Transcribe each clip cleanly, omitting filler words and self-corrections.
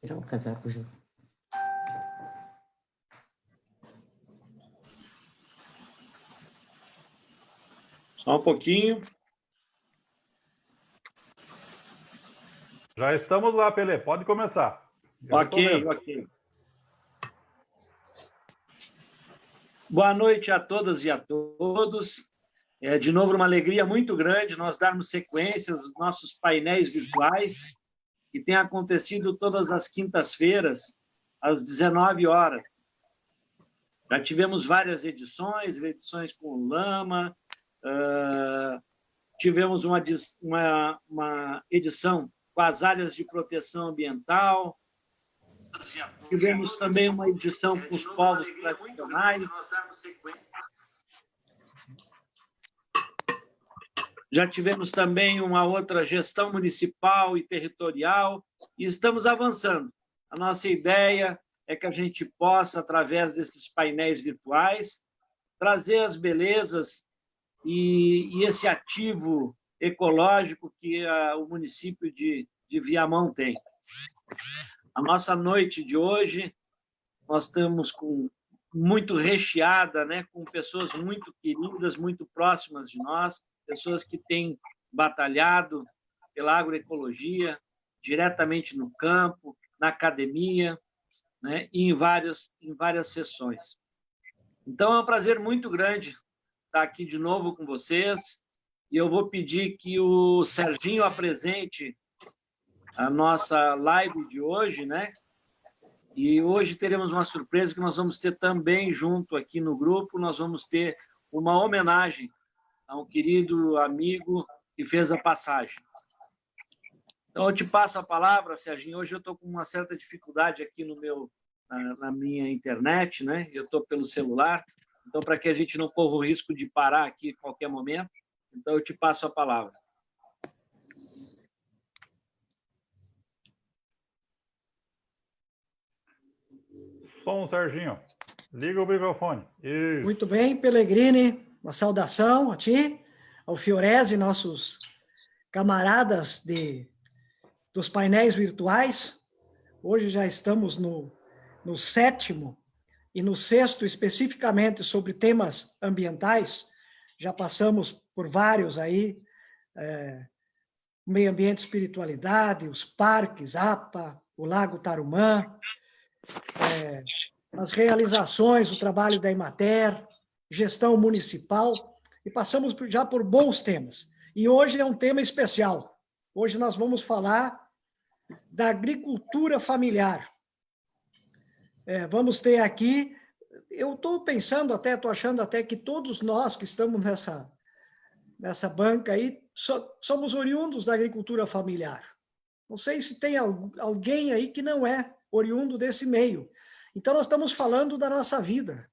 Tirar o casaco já. Só um pouquinho. Já estamos lá, Pelé. Pode começar. Ok. Boa noite a todas e a todos. É, de novo, uma alegria muito grande nós darmos sequência aos nossos painéis virtuais, que tem acontecido todas as quintas-feiras, às 19 horas. Já tivemos várias edições com o Lama, tivemos uma edição com as áreas de proteção ambiental, tivemos também uma edição com os povos tradicionais, já tivemos também uma outra gestão municipal e territorial, e estamos avançando. A nossa ideia é que a gente possa, através desses painéis virtuais, trazer as belezas e esse ativo ecológico que o município de Viamão tem. A nossa noite de hoje, nós estamos muito recheada, né, com pessoas muito queridas, muito próximas de nós, pessoas que têm batalhado pela agroecologia, diretamente no campo, na academia, né, e em várias sessões. Então, é um prazer muito grande estar aqui de novo com vocês, e eu vou pedir que o Serginho apresente a nossa live de hoje, né? E hoje teremos uma surpresa que nós vamos ter também junto aqui no grupo, nós vamos ter uma homenagem a um querido amigo que fez a passagem. Então, eu te passo a palavra, Serginho. Hoje eu estou com uma certa dificuldade aqui na minha internet, né? Eu estou pelo celular, então, para que a gente não corra o risco de parar aqui a qualquer momento, então eu te passo a palavra. Som, Serginho. Liga o microfone. Isso. Muito bem, Pellegrini, uma saudação a ti, ao Fiorese, nossos camaradas dos painéis virtuais. Hoje já estamos no 7º e no 6º, especificamente sobre temas ambientais. Já passamos por vários aí, meio ambiente e espiritualidade, os parques, APA, o Lago Tarumã, as realizações, o trabalho da Emater, gestão municipal, e passamos já por bons temas. E hoje é um tema especial. Hoje nós vamos falar da agricultura familiar. Vamos ter aqui, eu estou pensando até, estou achando até que todos nós que estamos nessa banca aí, somos oriundos da agricultura familiar. Não sei se tem alguém aí que não é oriundo desse meio. Então, nós estamos falando da nossa vida.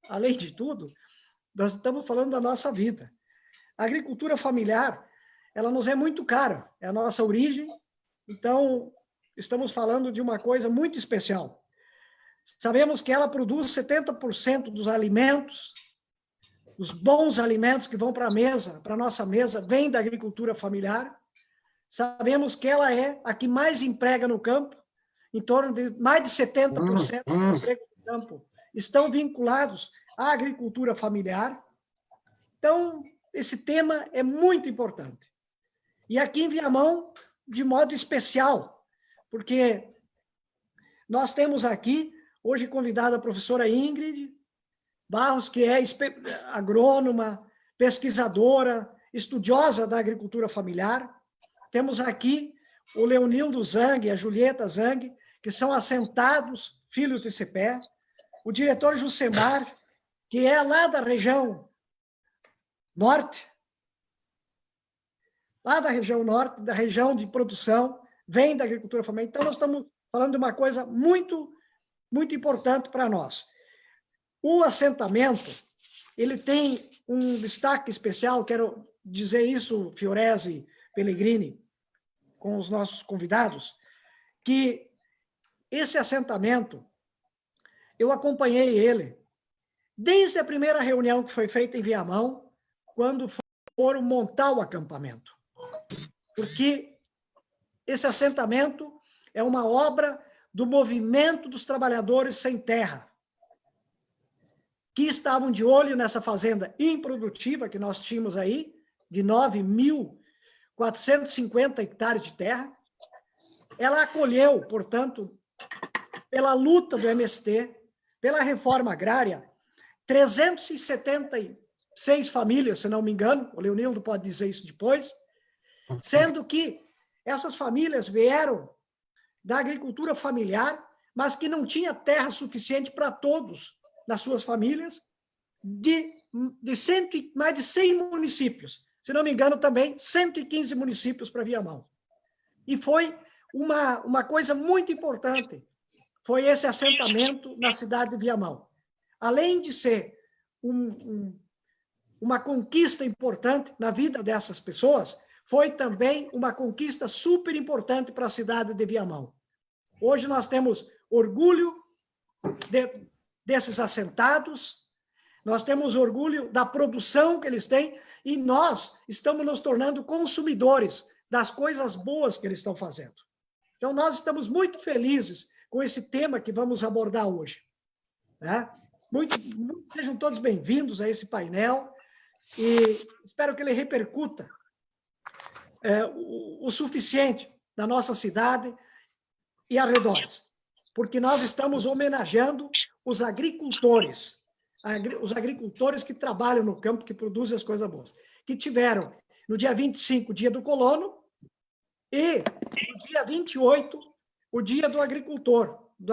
Além de tudo, nós estamos falando da nossa vida. A agricultura familiar, ela nos é muito cara, é a nossa origem, então, estamos falando de uma coisa muito especial. Sabemos que ela produz 70% dos alimentos, os bons alimentos que vão para a mesa, para a nossa mesa, vêm da agricultura familiar. Sabemos que ela é a que mais emprega no campo, em torno de mais de 70% do emprego no campo estão vinculados à agricultura familiar. Então, esse tema é muito importante. E aqui em Viamão, de modo especial, porque nós temos aqui, hoje convidada a professora Ingrid Barros, que é agrônoma, pesquisadora, estudiosa da agricultura familiar. Temos aqui o Leonildo Zang e a Julieta Zang, que são assentados, filhos de Cepé, o diretor Jusemar, que é lá da região norte, lá da região norte, da região de produção, vem da agricultura familiar. Então, nós estamos falando de uma coisa muito, muito importante para nós. O assentamento, ele tem um destaque especial, quero dizer isso, Fiorese, Pellegrini, com os nossos convidados, que esse assentamento, eu acompanhei ele desde a primeira reunião que foi feita em Viamão, quando foi foram montar o acampamento, porque esse assentamento é uma obra do movimento dos trabalhadores sem terra, que estavam de olho nessa fazenda improdutiva que nós tínhamos aí, de 9.450 hectares de terra. Ela acolheu, portanto, pela luta do MST, pela reforma agrária, 376 famílias, se não me engano, o Leonildo pode dizer isso depois, sendo que essas famílias vieram da agricultura familiar, mas que não tinha terra suficiente para todos nas suas famílias, mais de 100 municípios. Se não me engano, também 115 municípios para Viamão. E foi uma coisa muito importante, foi esse assentamento na cidade de Viamão. Além de ser uma conquista importante na vida dessas pessoas, foi também uma conquista super importante para a cidade de Viamão. Hoje nós temos orgulho desses assentados, nós temos orgulho da produção que eles têm e nós estamos nos tornando consumidores das coisas boas que eles estão fazendo. Então, nós estamos muito felizes com esse tema que vamos abordar hoje. Né? Sejam todos bem-vindos a esse painel e espero que ele repercuta o suficiente na nossa cidade e arredores, porque nós estamos homenageando os agricultores que trabalham no campo, que produzem as coisas boas, que tiveram no dia 25 o dia do colono e no dia 28 o dia do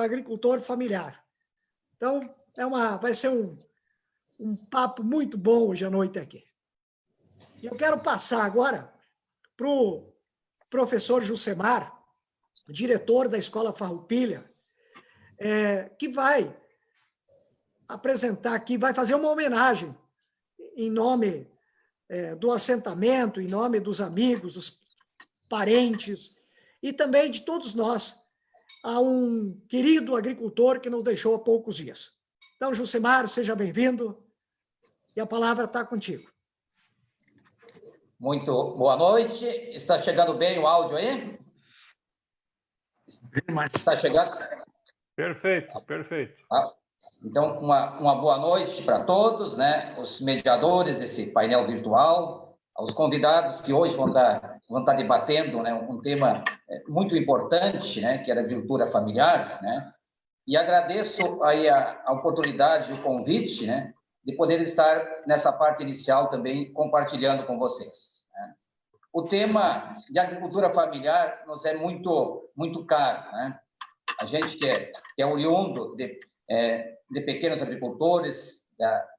agricultor familiar. Então, vai ser um papo muito bom hoje à noite aqui. E eu quero passar agora para o professor Jusemar, diretor da Escola Farroupilha, que vai apresentar aqui, vai fazer uma homenagem em nome do assentamento, em nome dos amigos, dos parentes e também de todos nós, a um querido agricultor que nos deixou há poucos dias. Então, Jusemar, seja bem-vindo e a palavra está contigo. Muito boa noite. Está chegando bem o áudio aí? Está chegando? Perfeito, perfeito. Então, uma boa noite para todos, né? Os mediadores desse painel virtual, aos convidados que hoje vão estar debatendo, né, um tema muito importante, né, que é a agricultura familiar, né? E agradeço aí a oportunidade e o convite, né, de poder estar nessa parte inicial também compartilhando com vocês, né? O tema de agricultura familiar nos é muito, muito caro, né? A gente que é oriundo de pequenos agricultores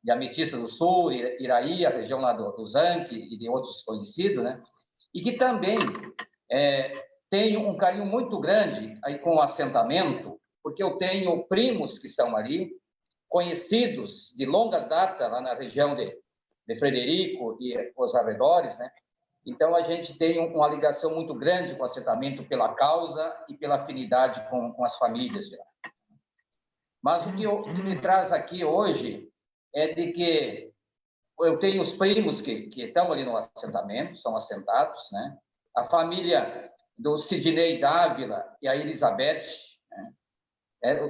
de Ametista do Sul, Iraí, a região lá do Zanque e de outros conhecidos, né? E que também tem um carinho muito grande aí com o assentamento, porque eu tenho primos que estão ali, conhecidos de longas datas lá na região de Frederico e os arredores, né? Então, a gente tem uma ligação muito grande com o assentamento pela causa e pela afinidade com as famílias de lá. Mas o que me traz aqui hoje é de que eu tenho os primos que estão ali no assentamento, são assentados, né? A família do Sidney Dávila e a Elizabeth, né?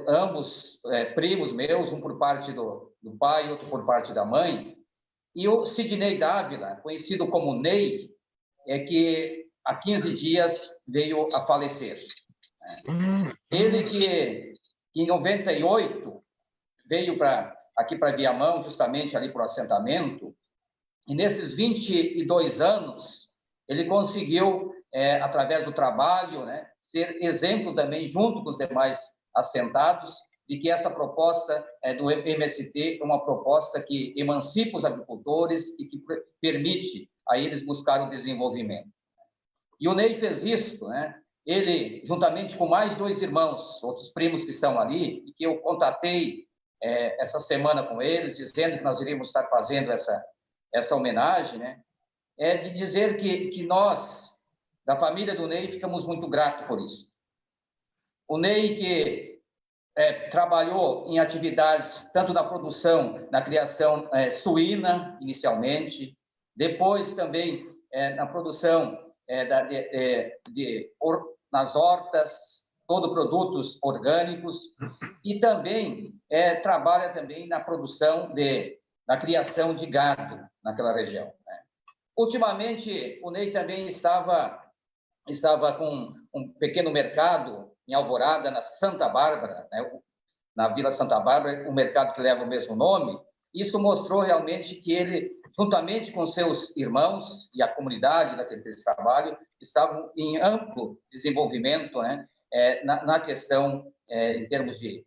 Ambos primos meus, um por parte do pai, outro por parte da mãe. E o Sidney Dávila, conhecido como Ney, que há 15 dias veio a falecer. Ele que em 98 veio aqui para Viamão, justamente ali para o assentamento, e nesses 22 anos ele conseguiu, através do trabalho, né, ser exemplo também, junto com os demais assentados, de que essa proposta do MST é uma proposta que emancipa os agricultores e que permite a eles buscar o desenvolvimento. E o Ney fez isso, né? Ele, juntamente com mais 2 irmãos, outros primos que estão ali, e que eu contatei essa semana com eles, dizendo que nós iríamos estar fazendo essa homenagem, né? De dizer que nós, da família do Ney, ficamos muito gratos por isso. O Ney que trabalhou em atividades tanto na produção, na criação suína, inicialmente, Depois também na produção nas hortas, todo produtos orgânicos, e também trabalha também na produção na criação de gado naquela região, né? Ultimamente, o Ney também estava com um pequeno mercado em Alvorada, na Santa Bárbara, né? Na Vila Santa Bárbara, um mercado que leva o mesmo nome. Isso mostrou realmente que ele, juntamente com seus irmãos e a comunidade daquele trabalho, estavam em amplo desenvolvimento, né? Na questão, em termos de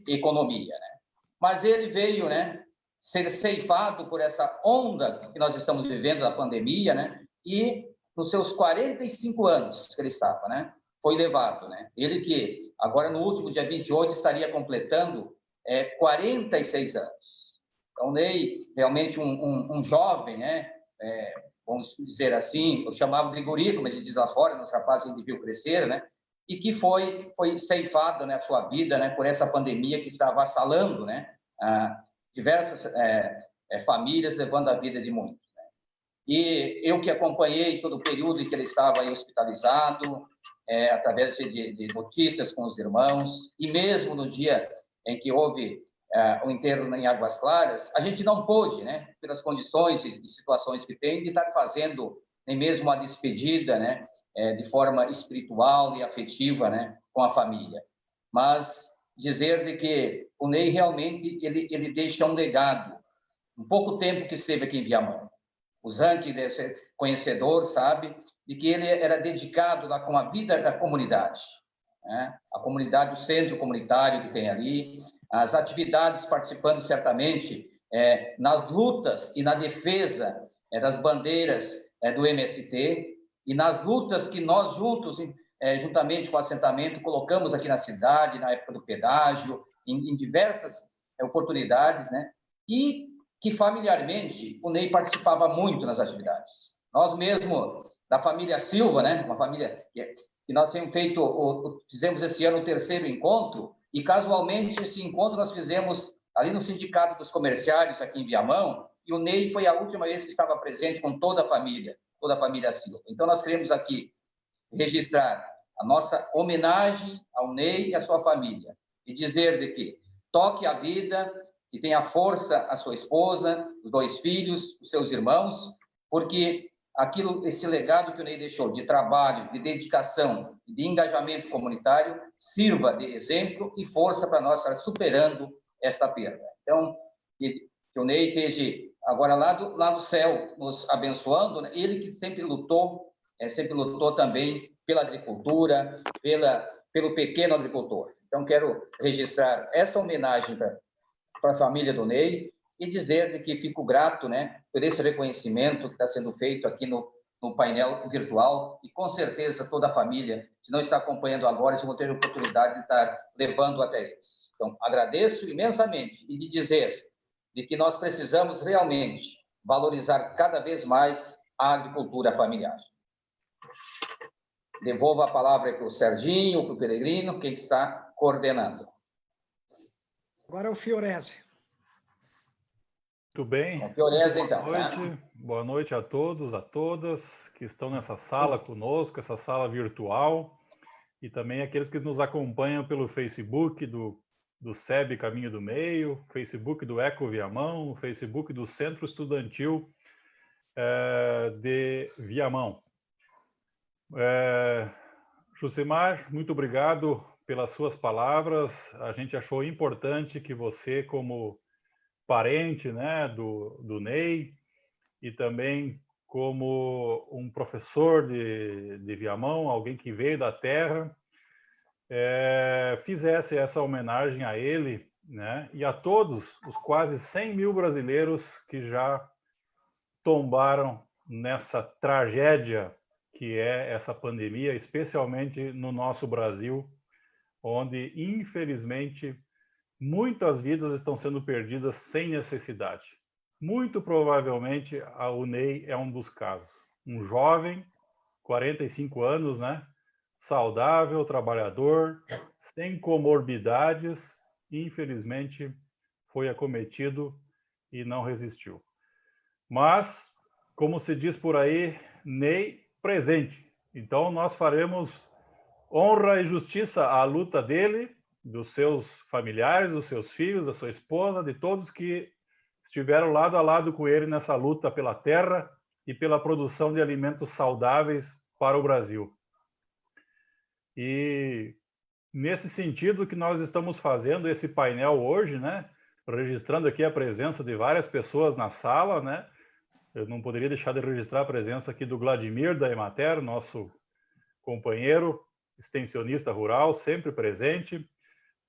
economia, né? Mas ele veio, né, ser ceifado por essa onda que nós estamos vivendo da pandemia, né? E nos seus 45 anos que ele estava, né, foi levado, né? Ele que agora no último dia 28 estaria completando 46 anos. Então, Ney, realmente um jovem, né? Vamos dizer assim, eu chamava de guri, como a gente diz lá fora, nos rapazes a gente viu crescer, né? E que foi ceifado, né, a sua vida, né, por essa pandemia que está avassalando, né, diversas famílias, levando a vida de muitos, né? E eu que acompanhei todo o período em que ele estava aí hospitalizado, através de notícias com os irmãos, e mesmo no dia em que houve o enterro em Águas Claras, a gente não pôde, né, pelas condições e situações que tem, de estar fazendo nem mesmo uma despedida, né, de forma espiritual e afetiva, né, com a família. Mas dizer de que o Ney realmente ele deixa um legado. Um pouco tempo que esteve aqui em Viamão, o Zanchi deve ser conhecedor, sabe, de que ele era dedicado lá com a vida da comunidade, né? A comunidade, o centro comunitário que tem ali, as atividades participando certamente nas lutas e na defesa das bandeiras do MST, e nas lutas que nós juntos, juntamente com o assentamento, colocamos aqui na cidade, na época do pedágio, em diversas oportunidades, né? E que familiarmente o Ney participava muito nas atividades. Nós mesmo, da família Silva, né? Uma família que nós temos fizemos esse ano o 3º encontro, e casualmente esse encontro nós fizemos ali no Sindicato dos Comerciários, aqui em Viamão, e o Ney foi a última vez que estava presente com toda a família Silva. Então, nós queremos aqui registrar a nossa homenagem ao Ney e à sua família, e dizer de que toque a vida, que tenha força a sua esposa, os 2 filhos, os seus irmãos, porque esse legado que o Ney deixou de trabalho, de dedicação, de engajamento comunitário, sirva de exemplo e força para nós estar superando esta perda. Então, que o Ney esteja agora lá no céu, nos abençoando, né? Ele que sempre lutou também pela agricultura, pelo pequeno agricultor. Então, quero registrar esta homenagem para a família do Ney e dizer de que fico grato, né, por esse reconhecimento que está sendo feito aqui no painel virtual, e com certeza toda a família, se não está acompanhando agora, se vão ter a oportunidade de estar levando até eles. Então, agradeço imensamente e de dizer de que nós precisamos realmente valorizar cada vez mais a agricultura familiar. Devolvo a palavra para o Serginho, para o Peregrino, quem está coordenando. Agora é o Fiorese. Muito bem. O Fiorese, então. Boa noite. Boa noite a todos, a todas que estão nessa sala conosco, essa sala virtual, e também aqueles que nos acompanham pelo Facebook do SEB Caminho do Meio, Facebook do Eco Viamão, Facebook do Centro Estudantil de Viamão. Josimar, muito obrigado pelas suas palavras. A gente achou importante que você, como parente, né, do Ney, e também como um professor de Viamão, alguém que veio da terra, fizesse essa homenagem a ele, né, e a todos os quase 100 mil brasileiros que já tombaram nessa tragédia que é essa pandemia, especialmente no nosso Brasil, onde, infelizmente, muitas vidas estão sendo perdidas sem necessidade. Muito provavelmente, o Ney é um dos casos. Um jovem, 45 anos, né? Saudável, trabalhador, sem comorbidades, infelizmente foi acometido e não resistiu. Mas como se diz por aí, Ney presente. Então, nós faremos honra e justiça à luta dele, dos seus familiares, dos seus filhos, da sua esposa, de todos que estiveram lado a lado com ele nessa luta pela terra e pela produção de alimentos saudáveis para o Brasil. E nesse sentido que nós estamos fazendo esse painel hoje, né? Registrando aqui a presença de várias pessoas na sala, né? Eu não poderia deixar de registrar a presença aqui do Vladimir da Emater, nosso companheiro extensionista rural, sempre presente.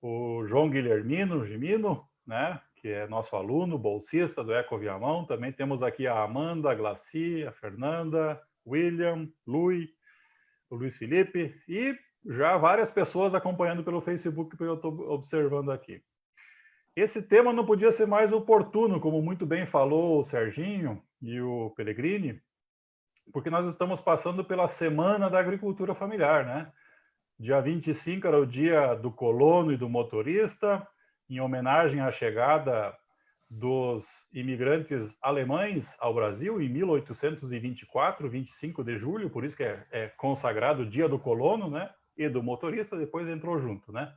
O João Guilhermino Gimino, né? Que é nosso aluno, bolsista do Eco Viamão. Também temos aqui a Amanda, a Glaci, a Fernanda, William, Lui, o Luiz Felipe e já várias pessoas acompanhando pelo Facebook que eu estou observando aqui. Esse tema não podia ser mais oportuno, como muito bem falou o Serginho e o Pellegrini, porque nós estamos passando pela Semana da Agricultura Familiar, né? Dia 25 era o dia do colono e do motorista, em homenagem à chegada dos imigrantes alemães ao Brasil em 1824, 25 de julho, por isso que é consagrado o dia do colono, né? E do motorista, depois entrou junto, né?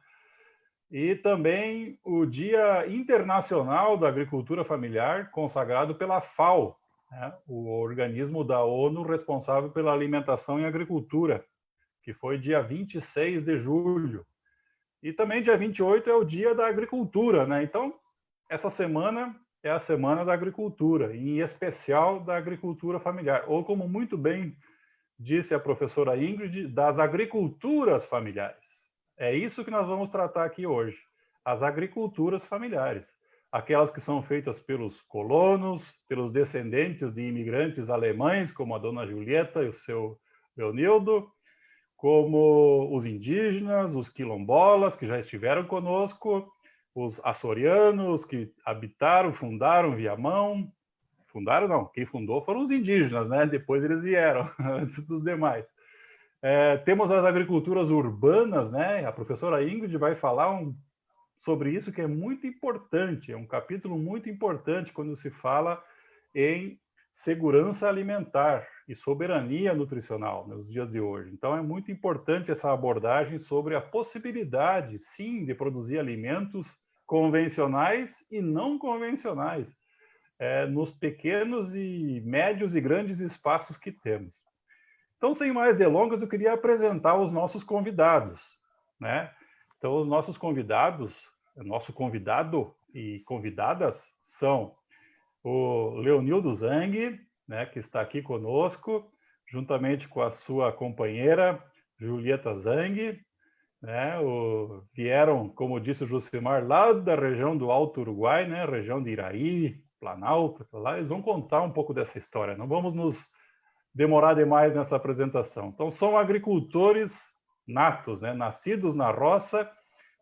E também o Dia Internacional da Agricultura Familiar, consagrado pela FAO, né? O organismo da ONU responsável pela alimentação e agricultura, que foi dia 26 de julho. E também dia 28 é o Dia da Agricultura, né? Então, essa semana é a Semana da Agricultura, em especial da agricultura familiar, ou como muito bem disse a professora Ingrid, das agriculturas familiares. É isso que nós vamos tratar aqui hoje, as agriculturas familiares, aquelas que são feitas pelos colonos, pelos descendentes de imigrantes alemães, como a dona Julieta e o seu Leonildo, como os indígenas, os quilombolas, que já estiveram conosco, os açorianos, que habitaram, fundaram Viamão. Fundaram não, quem fundou foram os indígenas, né? Depois eles vieram, antes dos demais. Temos as agriculturas urbanas, né? A professora Ingrid vai falar sobre isso, que é muito importante, é um capítulo muito importante quando se fala em segurança alimentar e soberania nutricional nos dias de hoje. Então, é muito importante essa abordagem sobre a possibilidade, sim, de produzir alimentos convencionais e não convencionais, nos pequenos e médios e grandes espaços que temos. Então, sem mais delongas, eu queria apresentar os nossos convidados, né? Então, os nossos convidados, nosso convidado e convidadas são o Leonildo Zang, né, que está aqui conosco, juntamente com a sua companheira, Julieta Zang, né? Vieram, como disse o Josimar, lá da região do Alto Uruguai, né? Região de Iraí, Planalto, lá eles vão contar um pouco dessa história. Não vamos nos demorar demais nessa apresentação. Então, são agricultores natos, né? Nascidos na roça,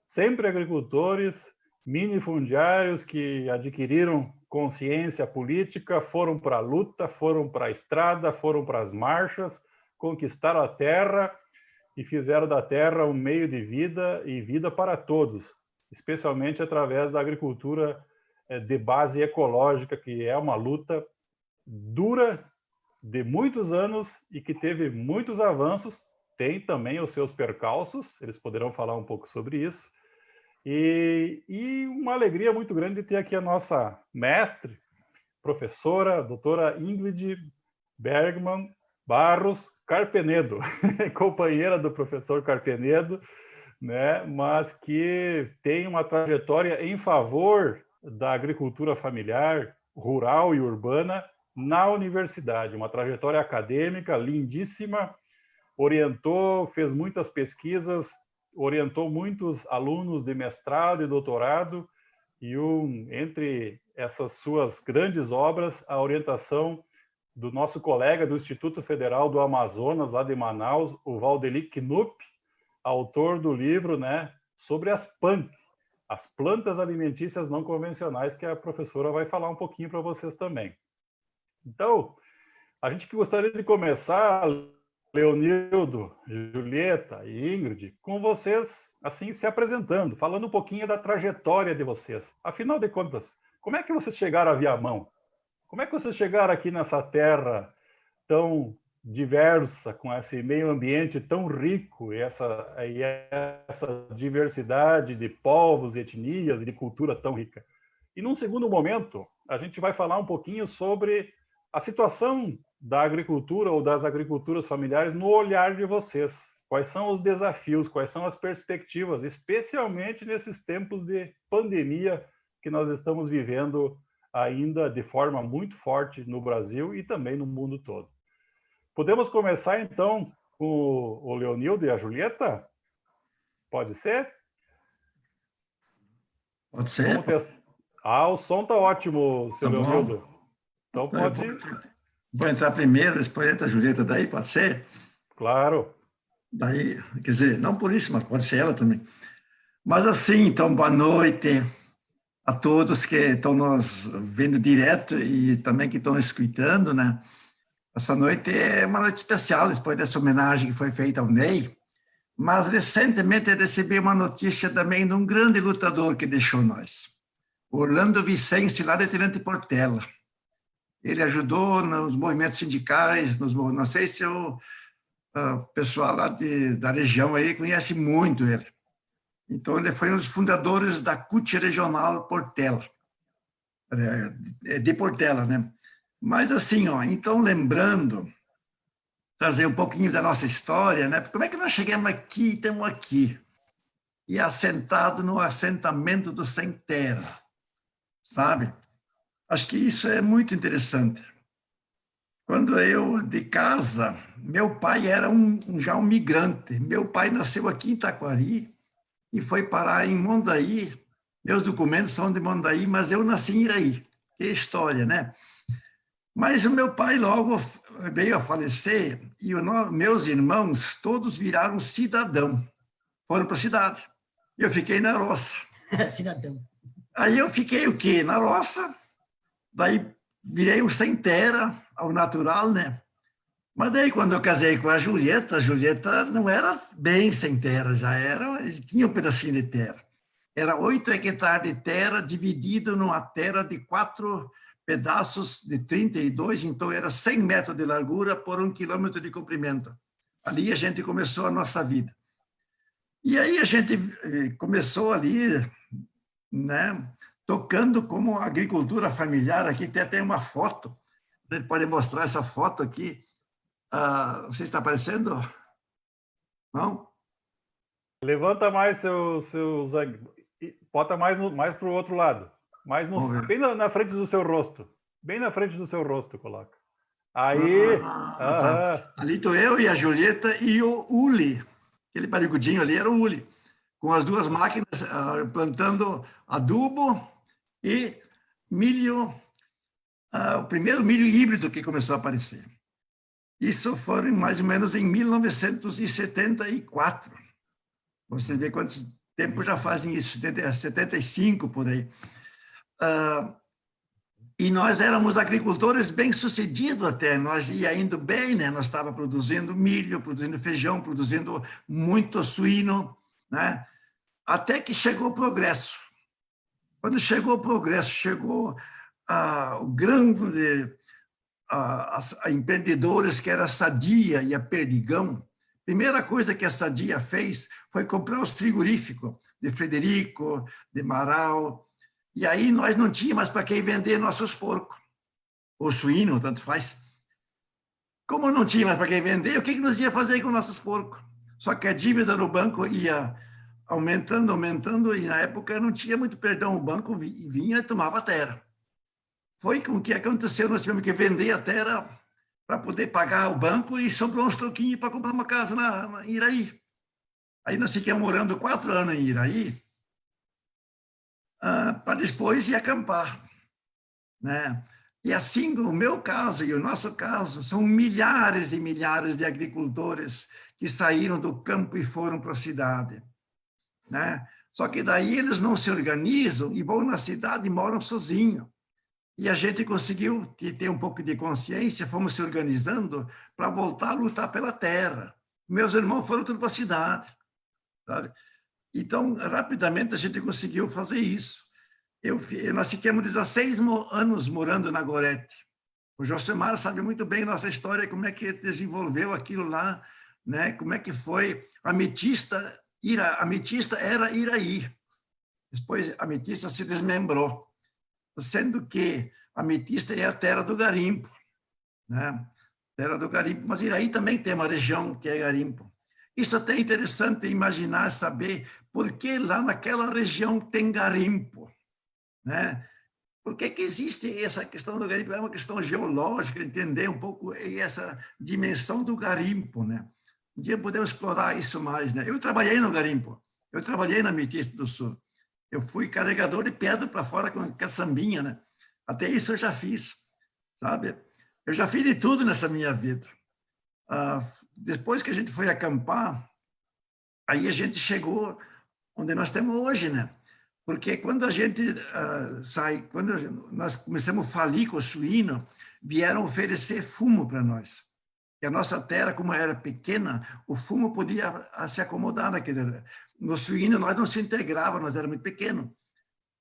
sempre agricultores, minifundiários que adquiriram consciência política, foram para a luta, foram para a estrada, foram para as marchas, conquistaram a terra e fizeram da terra um meio de vida e vida para todos, especialmente através da agricultura de base ecológica, que é uma luta dura de muitos anos e que teve muitos avanços, tem também os seus percalços, eles poderão falar um pouco sobre isso, e uma alegria muito grande de ter aqui a nossa mestre, professora, doutora Ingrid Bergman Barros Carpenedo, companheira do professor Carpenedo, né, mas que tem uma trajetória em favor da agricultura familiar, rural e urbana na universidade, uma trajetória acadêmica lindíssima, orientou, fez muitas pesquisas, orientou muitos alunos de mestrado e doutorado, e entre essas suas grandes obras, a orientação do nosso colega do Instituto Federal do Amazonas, lá de Manaus, o Valdeli Knupp, autor do livro, né, sobre as PANC, as plantas alimentícias não convencionais, que a professora vai falar um pouquinho para vocês também. Então, a gente gostaria de começar, Leonildo, Julieta e Ingrid, com vocês, assim, se apresentando, falando um pouquinho da trajetória de vocês. Afinal de contas, como é que vocês chegaram a Viamão? Como é que vocês chegaram aqui nessa terra tão diversa, com esse meio ambiente tão rico e essa diversidade de povos, etnias e de cultura tão rica? E num segundo momento, a gente vai falar um pouquinho sobre a situação da agricultura ou das agriculturas familiares no olhar de vocês. Quais são os desafios, quais são as perspectivas, especialmente nesses tempos de pandemia que nós estamos vivendo ainda de forma muito forte no Brasil e também no mundo todo. Podemos começar, então, com o Leonildo e a Julieta? Pode ser? Pode ser. O som está ótimo, seu Tá Leonildo. bom. Então pode... Vou entrar primeiro, depois entra a Julieta daí, pode ser? Claro. Daí, quer dizer, não por isso, mas pode ser ela também. Mas assim, então, boa noite a todos que estão nos vendo direto e também que estão escutando, né? Essa noite é uma noite especial, depois dessa homenagem que foi feita ao Ney, mas recentemente eu recebi uma notícia também de um grande lutador que deixou nós, Orlando Vicente, lá de Tenente Portela. Ele ajudou nos movimentos sindicais, não sei se o pessoal lá da região aí conhece muito ele. Então, ele foi um dos fundadores da CUT Regional Portela, de Portela, né? Mas assim, ó, então lembrando, trazer um pouquinho da nossa história, né? Como é que nós chegamos aqui e estamos aqui? E assentado no assentamento do Sem Terra, sabe? Acho que isso é muito interessante. Quando eu, de casa, meu pai era já um migrante. Meu pai nasceu aqui em Taquari e foi parar em Mondaí. Meus documentos são de Mondaí, mas eu nasci em Iraí. Que história, né? Mas o meu pai logo veio a falecer e meus irmãos todos viraram cidadão. Foram para a cidade. Eu fiquei na roça. Cidadão. Aí eu fiquei o quê? Na roça. Daí virei um sem terra, ao natural, né? Mas daí, quando eu casei com a Julieta não era bem sem terra, tinha um pedacinho de terra. Era 8 hectares de terra dividido numa terra de 4 pedaços de 32, então era 100 metros de largura por 1 quilômetro de comprimento. Ali a gente começou a nossa vida. E aí a gente começou ali, né, tocando como agricultura familiar. Aqui tem até uma foto, a gente pode mostrar essa foto aqui. Não sei se está aparecendo. Não? Levanta mais bota mais para o outro lado. Bem na frente do seu rosto. Bem na frente do seu rosto, coloca. Aí. Tá. Ali estou eu e a Julieta e o Uli. Aquele barrigudinho ali era o Uli. Com as duas máquinas plantando adubo e milho. O primeiro milho híbrido que começou a aparecer. Isso foi mais ou menos em 1974. Você vê quanto tempo já fazem isso, 75 por aí. E nós éramos agricultores bem-sucedidos até, nós ia indo bem, né? Nós estávamos produzindo milho, produzindo feijão, produzindo muito suíno, né? Até que chegou o progresso. Quando chegou o progresso, chegou o grande empreendedores que era a Sadia e a Perdigão. Primeira coisa que a Sadia fez foi comprar os frigoríficos de Frederico, de Marau, e aí nós não tínhamos mais para quem vender nossos porcos, ou suíno, tanto faz. Como não tinha mais para quem vender, o que nós ia fazer com nossos porcos? Só que a dívida no banco ia aumentando, e na época não tinha muito perdão, o banco vinha e tomava a terra. Foi com o que aconteceu, nós tivemos que vender a terra para poder pagar o banco e sobrou uns troquinhos para comprar uma casa em Iraí. Aí nós ficamos morando 4 anos em Iraí, para depois ir acampar, né? E assim, o meu caso e o nosso caso, são milhares e milhares de agricultores que saíram do campo e foram para a cidade, né? Só que daí eles não se organizam e vão na cidade e moram sozinhos. E a gente conseguiu ter um pouco de consciência, fomos se organizando para voltar a lutar pela terra. Meus irmãos foram tudo para a cidade, sabe? Então, rapidamente, a gente conseguiu fazer isso. Nós ficamos 16 anos morando na Gorete. O Josemar sabe muito bem nossa história, como é que desenvolveu aquilo lá, né? Como é que foi. A Ametista era Iraí. Depois a Ametista se desmembrou, sendo que a Ametista é a terra do garimpo, né? Terra do garimpo, mas Iraí também tem uma região que é garimpo. Isso até é interessante imaginar, saber por que lá naquela região tem garimpo, né? Por que que existe essa questão do garimpo? É uma questão geológica, entender um pouco essa dimensão do garimpo, né? Um dia podemos explorar isso mais, né? Eu trabalhei no garimpo, eu trabalhei na Ametista do Sul. Eu fui carregador de pedra para fora com a caçambinha, né? Até isso eu já fiz, sabe? Eu já fiz de tudo nessa minha vida. Depois que a gente foi acampar, aí a gente chegou onde nós estamos hoje, né? Porque quando a gente quando nós começamos a falir com o suíno, vieram oferecer fumo para nós. E a nossa terra, como era pequena, o fumo podia se acomodar naquele. No suíno, nós não se integrava, nós éramos muito pequenos.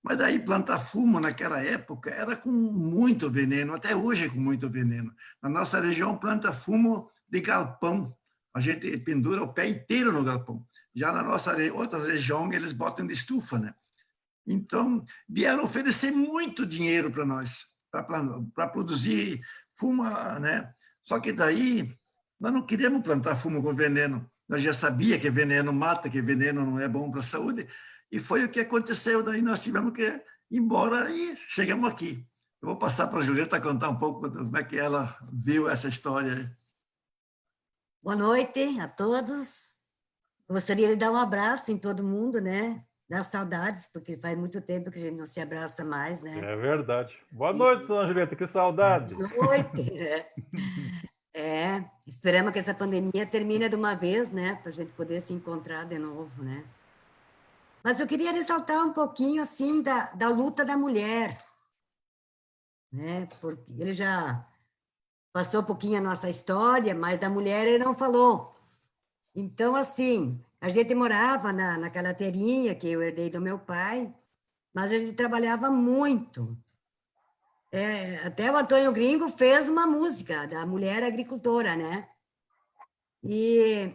Mas daí plantar fumo naquela época era com muito veneno, até hoje é com muito veneno. Na nossa região, planta fumo de galpão. A gente pendura o pé inteiro no galpão. Já na nossa outra região, eles botam de estufa, né? Então, vieram oferecer muito dinheiro para nós, para produzir fumo, né? Só que daí, nós não queríamos plantar fumo com veneno. Nós já sabia que veneno mata, que veneno não é bom para a saúde. E foi o que aconteceu. Daí nós tivemos que ir embora e chegamos aqui. Eu vou passar para a Julieta contar um pouco como é que ela viu essa história. Boa noite a todos. Gostaria de dar um abraço em todo mundo, né? Dar saudades, porque faz muito tempo que a gente não se abraça mais, né? É verdade. Boa noite, dona Julieta, que saudade. Boa noite. Esperamos que essa pandemia termine de uma vez, né? Para a gente poder se encontrar de novo, né? Mas eu queria ressaltar um pouquinho, assim, da luta da mulher, né? Porque ele já passou um pouquinho a nossa história, mas da mulher ele não falou. Então, assim, a gente morava naquela terrinha que eu herdei do meu pai, mas a gente trabalhava muito. Até o Antônio Gringo fez uma música da mulher agricultora, né? E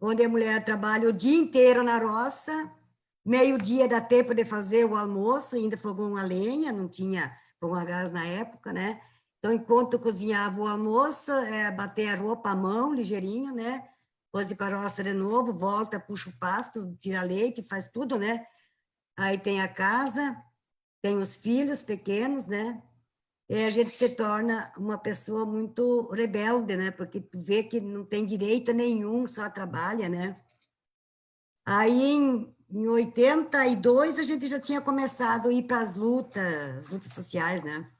onde a mulher trabalha o dia inteiro na roça, meio-dia dá tempo de fazer o almoço, ainda fogão a lenha, não tinha fogão a gás na época, né? Então, enquanto cozinhava o almoço, bater a roupa à mão, ligeirinho, né? Depois ir para a roça de novo, volta, puxa o pasto, tira leite, faz tudo, né? Aí tem a casa, tem os filhos pequenos, né? E a gente se torna uma pessoa muito rebelde, né? Porque tu vê que não tem direito nenhum, só trabalha, né? Aí, em 82, a gente já tinha começado a ir para as lutas sociais, né?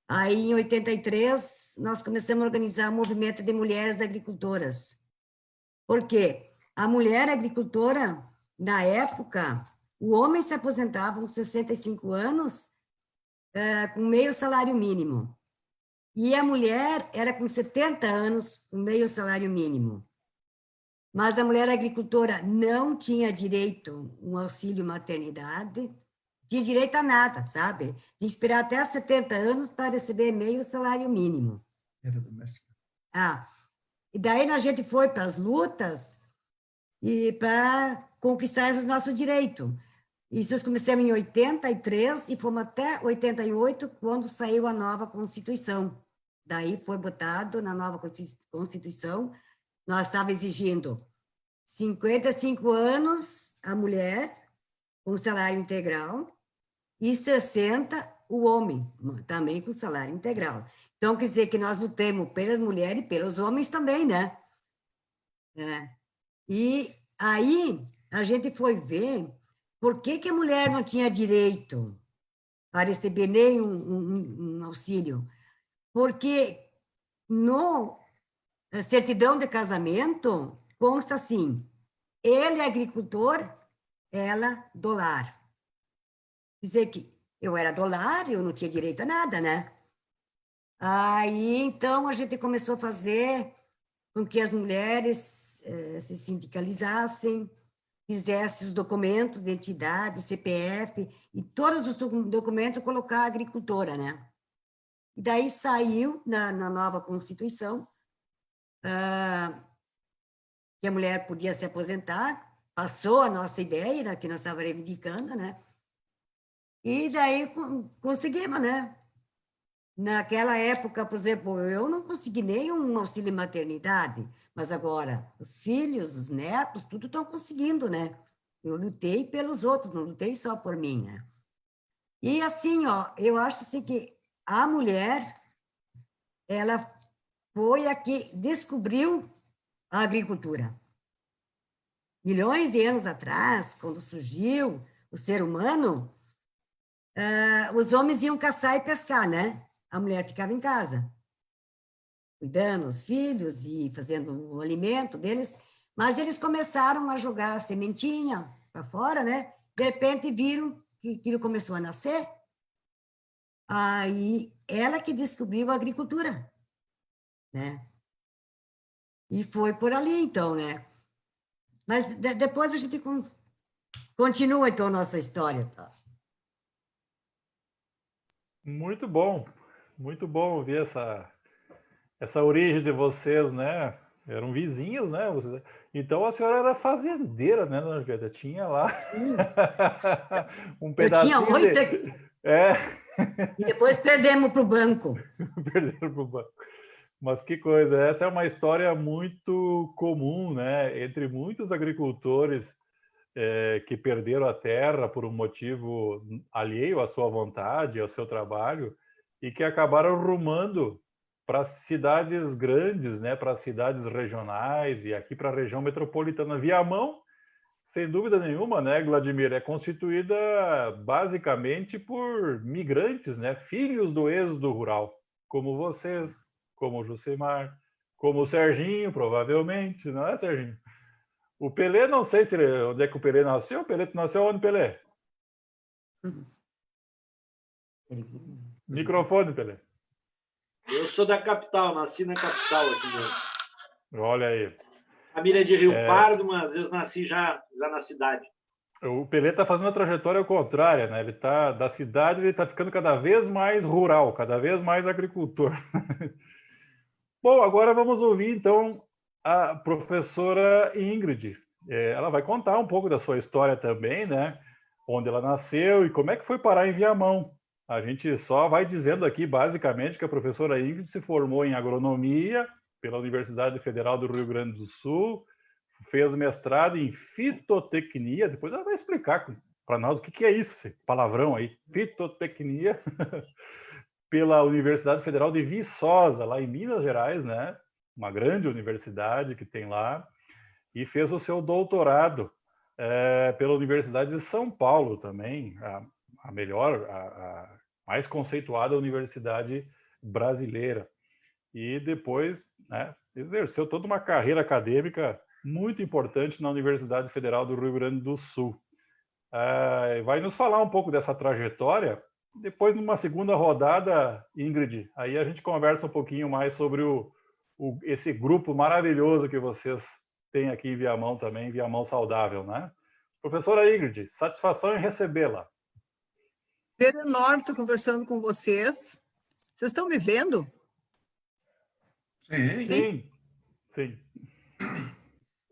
Aí, em 83, nós começamos a organizar o movimento de mulheres agricultoras. Por quê? A mulher agricultora, na época, o homem se aposentava com 65 anos, com meio salário mínimo. E a mulher era com 70 anos, com meio salário mínimo. Mas a mulher agricultora não tinha direito a um auxílio maternidade, tinha direito a nada, sabe? Tinha que esperar até 70 anos para receber meio salário mínimo. Era doméstica. E daí a gente foi para as lutas e para conquistar esse nosso direito. Isso nós começamos em 83 e fomos até 88, quando saiu a nova Constituição. Daí foi botado na nova Constituição, nós estávamos exigindo 55 anos a mulher, com salário integral, e 60 o homem, também com salário integral. Então, quer dizer que nós lutamos pelas mulheres e pelos homens também, né? E aí a gente foi ver por que a mulher não tinha direito a receber nenhum auxílio. Porque no certidão de casamento consta assim: ele é agricultor, ela do lar. Quer dizer que eu era do lar, eu não tinha direito a nada, né? Aí, então, a gente começou a fazer com que as mulheres se sindicalizassem, fizesse os documentos, identidade, CPF, e todos os documentos colocar a agricultora, né? E daí saiu, na nova Constituição, que a mulher podia se aposentar, passou a nossa ideia, né, que nós estávamos reivindicando, né? E daí conseguimos, né? Naquela época, por exemplo, eu não consegui nenhum auxílio maternidade, mas agora os filhos, os netos, tudo estão conseguindo, né? Eu lutei pelos outros, não lutei só por mim, né? E assim, ó, eu acho assim que a mulher, ela foi a que descobriu a agricultura. Milhões de anos atrás, quando surgiu o ser humano, os homens iam caçar e pescar, né? A mulher ficava em casa, cuidando dos filhos e fazendo o alimento deles, mas eles começaram a jogar sementinha para fora, né? De repente viram que aquilo começou a nascer, aí ela que descobriu a agricultura, né? E foi por ali, então, né? Mas depois a gente continua, então, a nossa história, tá? Muito bom ouvir essa origem de vocês, né? Eram vizinhos, né? Então a senhora era fazendeira, né, dona Julieta? Tinha lá Sim. um Eu tinha pedacinho 8 e depois perdemos para o banco. Perderam pro banco. Mas que coisa, essa é uma história muito comum, né? Entre muitos agricultores que perderam a terra por um motivo alheio à sua vontade, ao seu trabalho, e que acabaram rumando para cidades grandes, né? Para cidades regionais e aqui para a região metropolitana. Viamão, sem dúvida nenhuma, né, Vladimir, é constituída basicamente por migrantes, né? Filhos do êxodo rural, como vocês, como o Jucimar, como o Serginho, provavelmente, não é, Serginho? O Pelé, não sei onde é que o Pelé nasceu. O Pelé nasceu onde, Pelé? Microfone, Pelé. Eu sou da capital, nasci na capital aqui mesmo. Olha aí. Família de Rio Pardo, mas eu nasci já na cidade. O Pelé está fazendo a trajetória contrária, né? Ele está da cidade, ele está ficando cada vez mais rural, cada vez mais agricultor. Bom, agora vamos ouvir então a professora Ingrid. Ela vai contar um pouco da sua história também, né? Onde ela nasceu e como é que foi parar em Viamão. A gente só vai dizendo aqui, basicamente, que a professora Ingrid se formou em agronomia pela Universidade Federal do Rio Grande do Sul, fez mestrado em fitotecnia, depois ela vai explicar para nós o que é isso, esse palavrão aí, fitotecnia, pela Universidade Federal de Viçosa, lá em Minas Gerais, né? Uma grande universidade que tem lá, e fez o seu doutorado pela Universidade de São Paulo também, a melhor, a mais conceituada universidade brasileira. E depois, né, exerceu toda uma carreira acadêmica muito importante na Universidade Federal do Rio Grande do Sul. Vai nos falar um pouco dessa trajetória. Depois, numa segunda rodada, Ingrid, aí a gente conversa um pouquinho mais sobre esse grupo maravilhoso que vocês têm aqui em Viamão também, Viamão Saudável, né? Professora Ingrid, satisfação em recebê-la. Prazer enorme, estou conversando com vocês. Vocês estão me vendo? Sim. Sim.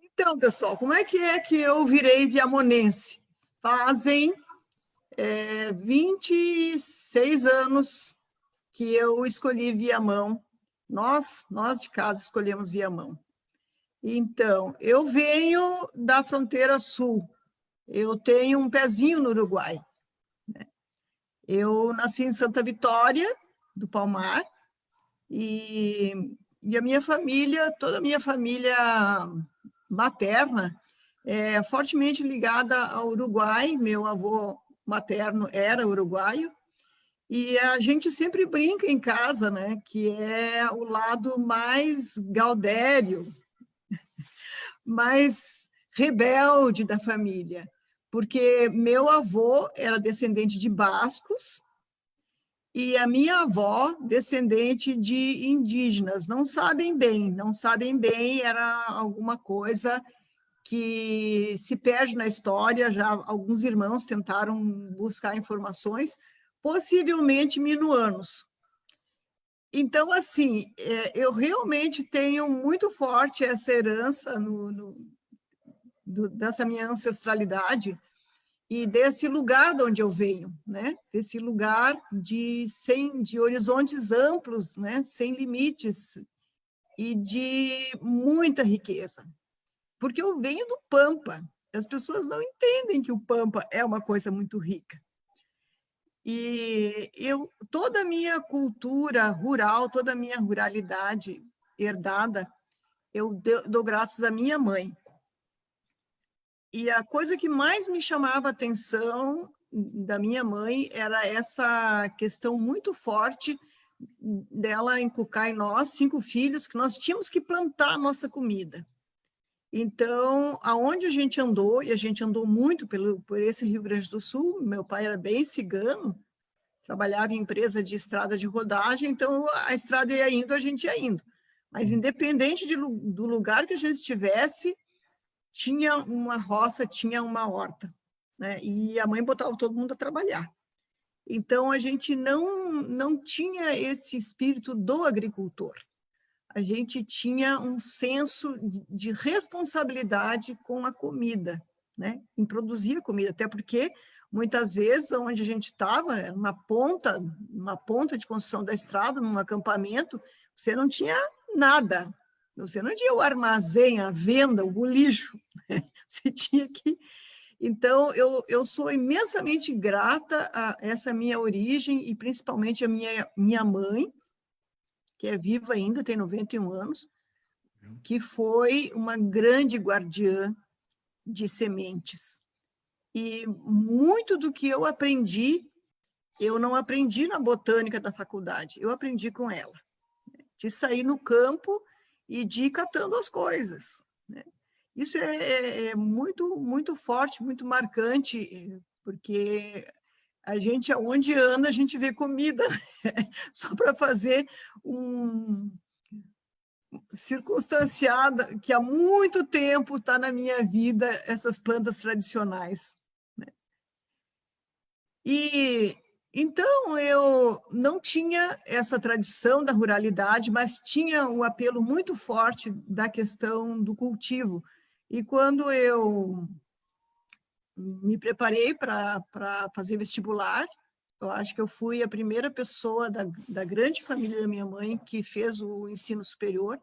Então, pessoal, como é que eu virei viamonense? Fazem 26 anos que eu escolhi Viamão. Nós de casa escolhemos Viamão. Então, eu venho da fronteira sul. Eu tenho um pezinho no Uruguai. Eu nasci em Santa Vitória, do Palmar, e a minha família, toda a minha família materna, é fortemente ligada ao Uruguai. Meu avô materno era uruguaio, e a gente sempre brinca em casa, né, que é o lado mais gaudério, mais rebelde da família, porque meu avô era descendente de bascos e a minha avó descendente de indígenas. Não sabem bem, era alguma coisa que se perde na história. Já alguns irmãos tentaram buscar informações, possivelmente minuanos. Então, assim, eu realmente tenho muito forte essa herança dessa minha ancestralidade e desse lugar de onde eu venho, né? Desse lugar de horizontes amplos, né? Sem limites e de muita riqueza. Porque eu venho do Pampa. As pessoas não entendem que o Pampa é uma coisa muito rica. E toda a minha cultura rural, toda a minha ruralidade herdada, eu dou graças à minha mãe. E a coisa que mais me chamava a atenção da minha mãe era essa questão muito forte dela inculcar em nós, 5 filhos, que nós tínhamos que plantar a nossa comida. Então, aonde a gente andou, e a gente andou muito por esse Rio Grande do Sul, meu pai era bem cigano, trabalhava em empresa de estrada de rodagem, então a estrada ia indo, a gente ia indo. Mas independente do lugar que a gente estivesse, tinha uma roça, tinha uma horta, né? E a mãe botava todo mundo a trabalhar. Então, a gente não tinha esse espírito do agricultor. A gente tinha um senso de responsabilidade com a comida, né? Em produzir a comida, até porque muitas vezes onde a gente estava, uma ponta de construção da estrada, num acampamento, você não tinha nada, você não tinha o armazém, a venda, o lixo, né? Você tinha que... Então, eu sou imensamente grata a essa minha origem e principalmente a minha mãe, que é viva ainda, tem 91 anos, que foi uma grande guardiã de sementes. E muito do que eu aprendi, eu não aprendi na botânica da faculdade, eu aprendi com ela, de sair no campo e de ir catando as coisas, né? Isso é muito, muito forte, muito marcante, porque a gente, aonde anda, a gente vê comida, só para fazer circunstanciada, que há muito tempo está na minha vida, essas plantas tradicionais, né? E então eu não tinha essa tradição da ruralidade, mas tinha um apelo muito forte da questão do cultivo. E quando eu me preparei para fazer vestibular, eu acho que eu fui a primeira pessoa da grande família da minha mãe que fez o ensino superior.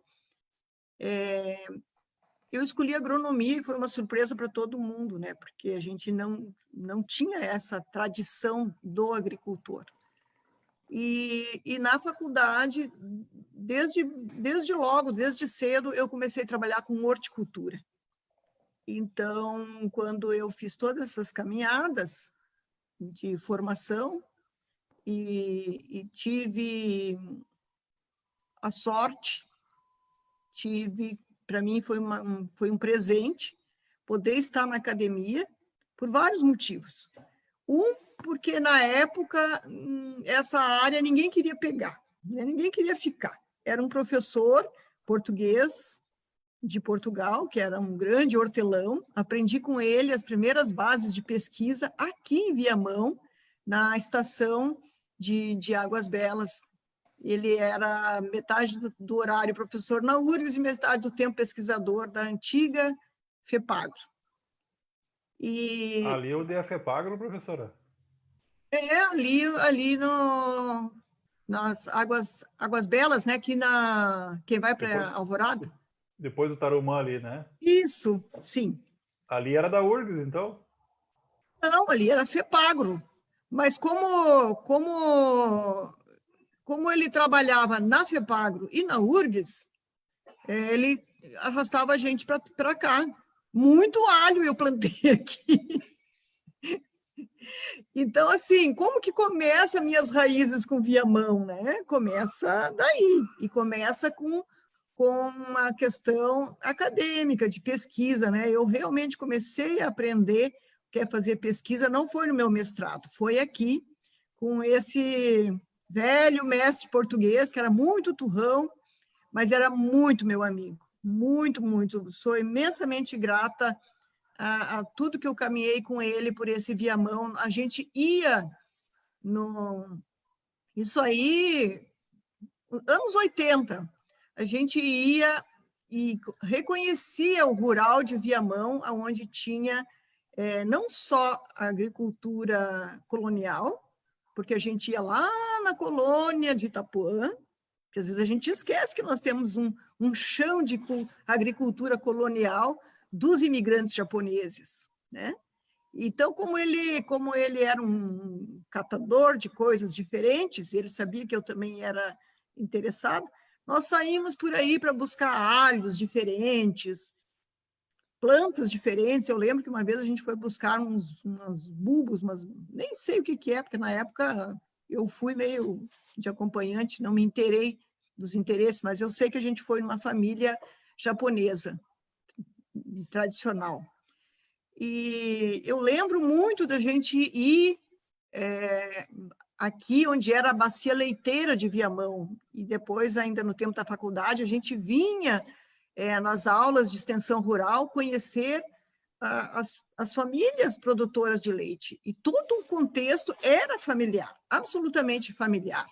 Eu escolhi agronomia e foi uma surpresa para todo mundo, né? Porque a gente não tinha essa tradição do agricultor. E na faculdade, desde logo, desde cedo, eu comecei a trabalhar com horticultura. Então, quando eu fiz todas essas caminhadas de formação e tive a sorte, para mim foi um presente poder estar na academia por vários motivos. Porque na época, essa área ninguém queria pegar, né? Ninguém queria ficar. Era um professor português de Portugal, que era um grande hortelão, aprendi com ele as primeiras bases de pesquisa aqui em Viamão, na estação de Águas Belas. Ele era metade do horário professor na URGS e metade do tempo pesquisador da antiga FEPAGRO. Ali eu dei a FEPAGRO, professora? Ali nas Águas Belas, né? Aqui quem vai para Alvorada. Depois do Tarumã ali, né? Isso, sim. Ali era da URGS, então? Não, ali era FEPAGRO. Mas como ele trabalhava na FEPAGRO e na URGS, ele arrastava a gente para cá. Muito alho eu plantei aqui. Então, assim, como que começa minhas raízes com Viamão, né? Começa daí, e começa com uma questão acadêmica, de pesquisa, né? Eu realmente comecei a aprender o que é fazer pesquisa, não foi no meu mestrado, foi aqui, com esse velho mestre português, que era muito turrão, mas era muito meu amigo. muito, muito. Sou imensamente grata a tudo que eu caminhei com ele por esse Viamão. A gente ia no... Isso aí, anos 80, a gente ia e reconhecia o rural de Viamão, onde tinha não só a agricultura colonial, porque a gente ia lá na colônia de Itapuã, que às vezes a gente esquece que nós temos um chão de agricultura colonial dos imigrantes japoneses, né? Então, como ele era um catador de coisas diferentes, ele sabia que eu também era interessado, nós saímos por aí para buscar alhos diferentes, plantas diferentes. Eu lembro que uma vez a gente foi buscar umas bulbos, mas nem sei o que é, porque na época eu fui meio de acompanhante, não me inteirei dos interesses, mas eu sei que a gente foi numa família japonesa, tradicional. E eu lembro muito da gente ir aqui onde era a bacia leiteira de Viamão, e depois, ainda no tempo da faculdade, a gente vinha nas aulas de extensão rural conhecer as famílias produtoras de leite, e todo o contexto era familiar, absolutamente familiar.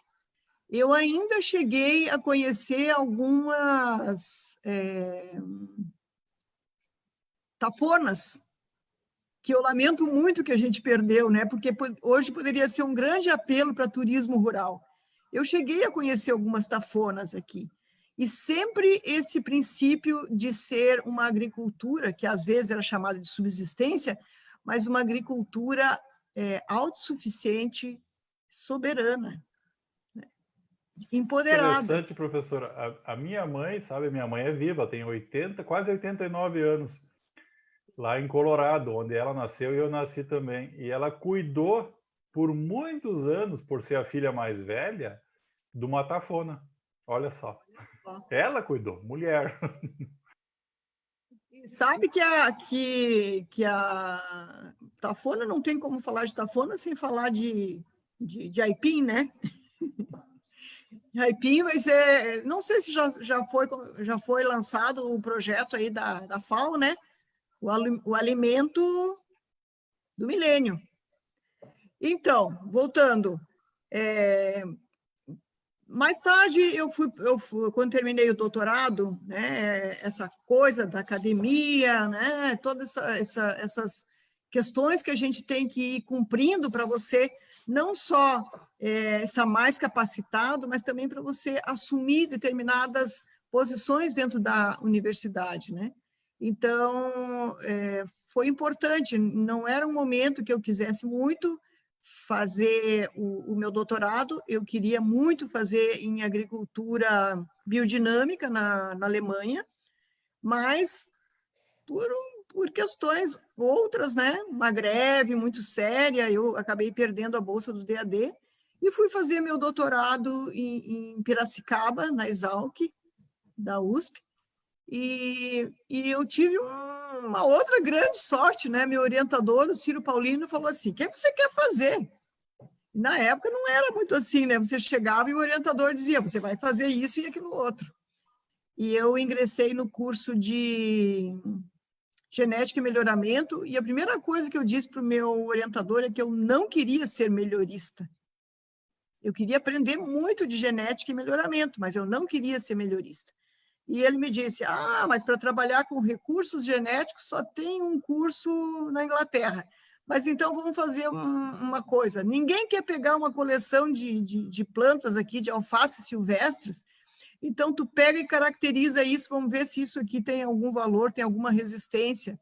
Eu ainda cheguei a conhecer algumas tafonas, que eu lamento muito que a gente perdeu, né? Porque hoje poderia ser um grande apelo para turismo rural. Eu cheguei a conhecer algumas tafonas aqui, e sempre esse princípio de ser uma agricultura, que às vezes era chamada de subsistência, mas uma agricultura autossuficiente, soberana, né? Empoderada. Interessante, professora. A minha mãe, sabe, minha mãe é viva, tem 80, quase 89 anos, lá em Colorado, onde ela nasceu e eu nasci também. E ela cuidou por muitos anos, por ser a filha mais velha, do Matafona. Olha só. Ela cuidou, mulher. E sabe que a tafona, não tem como falar de tafona sem falar de aipim, né? Aipim vai ser, não sei se já foi lançado o projeto aí da FAO, né? O alimento do milênio. Então, voltando, mais tarde eu fui, quando terminei o doutorado, né, essa coisa da academia, né, todas essas questões que a gente tem que ir cumprindo para você não só estar mais capacitado, mas também para você assumir determinadas posições dentro da universidade, né? Então, foi importante, não era um momento que eu quisesse muito fazer o meu doutorado, eu queria muito fazer em agricultura biodinâmica na Alemanha, mas por questões outras, né, uma greve muito séria, eu acabei perdendo a bolsa do DAD, e fui fazer meu doutorado em Piracicaba, na Exalc, da USP, e eu tive uma outra grande sorte, né? Meu orientador, o Ciro Paulino, falou assim: o que você quer fazer? Na época não era muito assim, né? Você chegava e o orientador dizia: você vai fazer isso e aquilo outro. E eu ingressei no curso de genética e melhoramento, e a primeira coisa que eu disse para o meu orientador é que eu não queria ser melhorista. Eu queria aprender muito de genética e melhoramento, mas eu não queria ser melhorista. E ele me disse: mas para trabalhar com recursos genéticos só tem um curso na Inglaterra. Mas então vamos fazer uma coisa. Ninguém quer pegar uma coleção de plantas aqui, de alfaces silvestres, então tu pega e caracteriza isso, vamos ver se isso aqui tem algum valor, tem alguma resistência.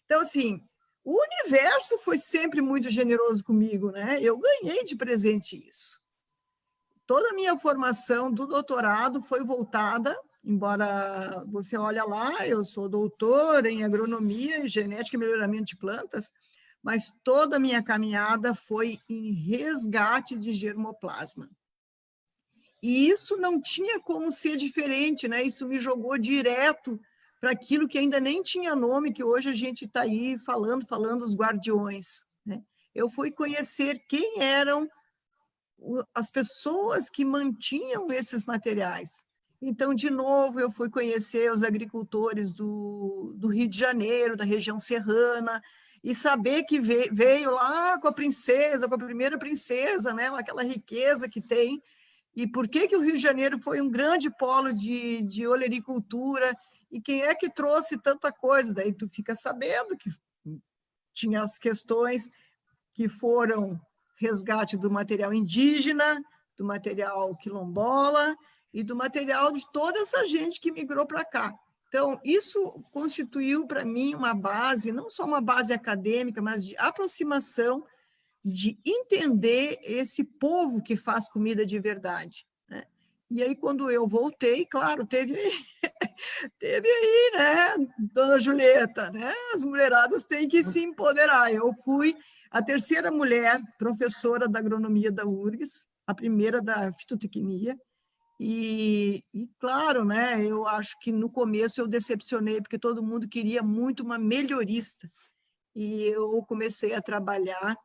Então, assim, o universo foi sempre muito generoso comigo, né? Eu ganhei de presente isso. Toda a minha formação do doutorado foi voltada, embora você olhe lá, eu sou doutora em agronomia e genética e melhoramento de plantas, mas toda a minha caminhada foi em resgate de germoplasma. E isso não tinha como ser diferente, né? Isso me jogou direto para aquilo que ainda nem tinha nome, que hoje a gente está aí falando os guardiões, né? Eu fui conhecer quem eram as pessoas que mantinham esses materiais. Então, de novo, eu fui conhecer os agricultores do Rio de Janeiro, da região serrana, e saber que veio lá com a princesa, com a primeira princesa, né? Aquela riqueza que tem. E por que o Rio de Janeiro foi um grande polo de olericultura, e quem é que trouxe tanta coisa? Daí tu fica sabendo que tinha as questões que foram resgate do material indígena, do material quilombola e do material de toda essa gente que migrou para cá. Então, isso constituiu para mim uma base, não só uma base acadêmica, mas de aproximação, de entender esse povo que faz comida de verdade, né? E aí, quando eu voltei, claro, teve aí, né, Dona Julieta, né? As mulheradas têm que se empoderar. Eu fui a terceira mulher professora da agronomia da URGS, a primeira da fitotecnia, e claro, né, eu acho que no começo eu decepcionei, porque todo mundo queria muito uma melhorista, e eu comecei a trabalhar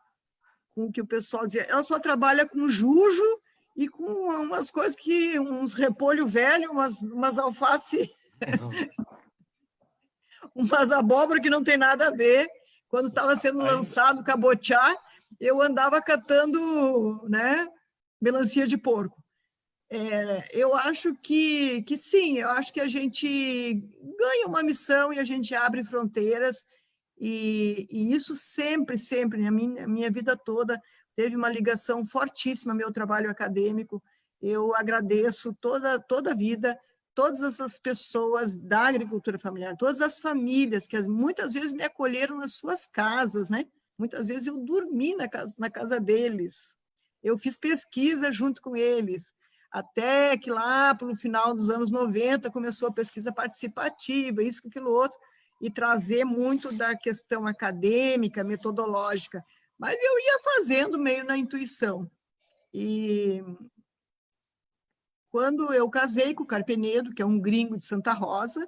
com o que o pessoal dizia, ela só trabalha com jujo e com umas coisas que, uns repolho velho, umas alface, umas abóbora que não tem nada a ver. Quando estava sendo lançado o cabotiá, eu andava catando, né, melancia de porco. Eu acho que sim, eu acho que a gente ganha uma missão e a gente abre fronteiras, e isso sempre, sempre, na minha vida toda, teve uma ligação fortíssima ao meu trabalho acadêmico. Eu agradeço toda a vida, todas essas pessoas da agricultura familiar, todas as famílias que muitas vezes me acolheram nas suas casas, né? Muitas vezes eu dormi na casa deles, eu fiz pesquisa junto com eles, até que lá, pelo final dos anos 90, começou a pesquisa participativa, isso, aquilo, outro, e trazer muito da questão acadêmica, metodológica. Mas eu ia fazendo meio na intuição. E quando eu casei com o Carpenedo, que é um gringo de Santa Rosa,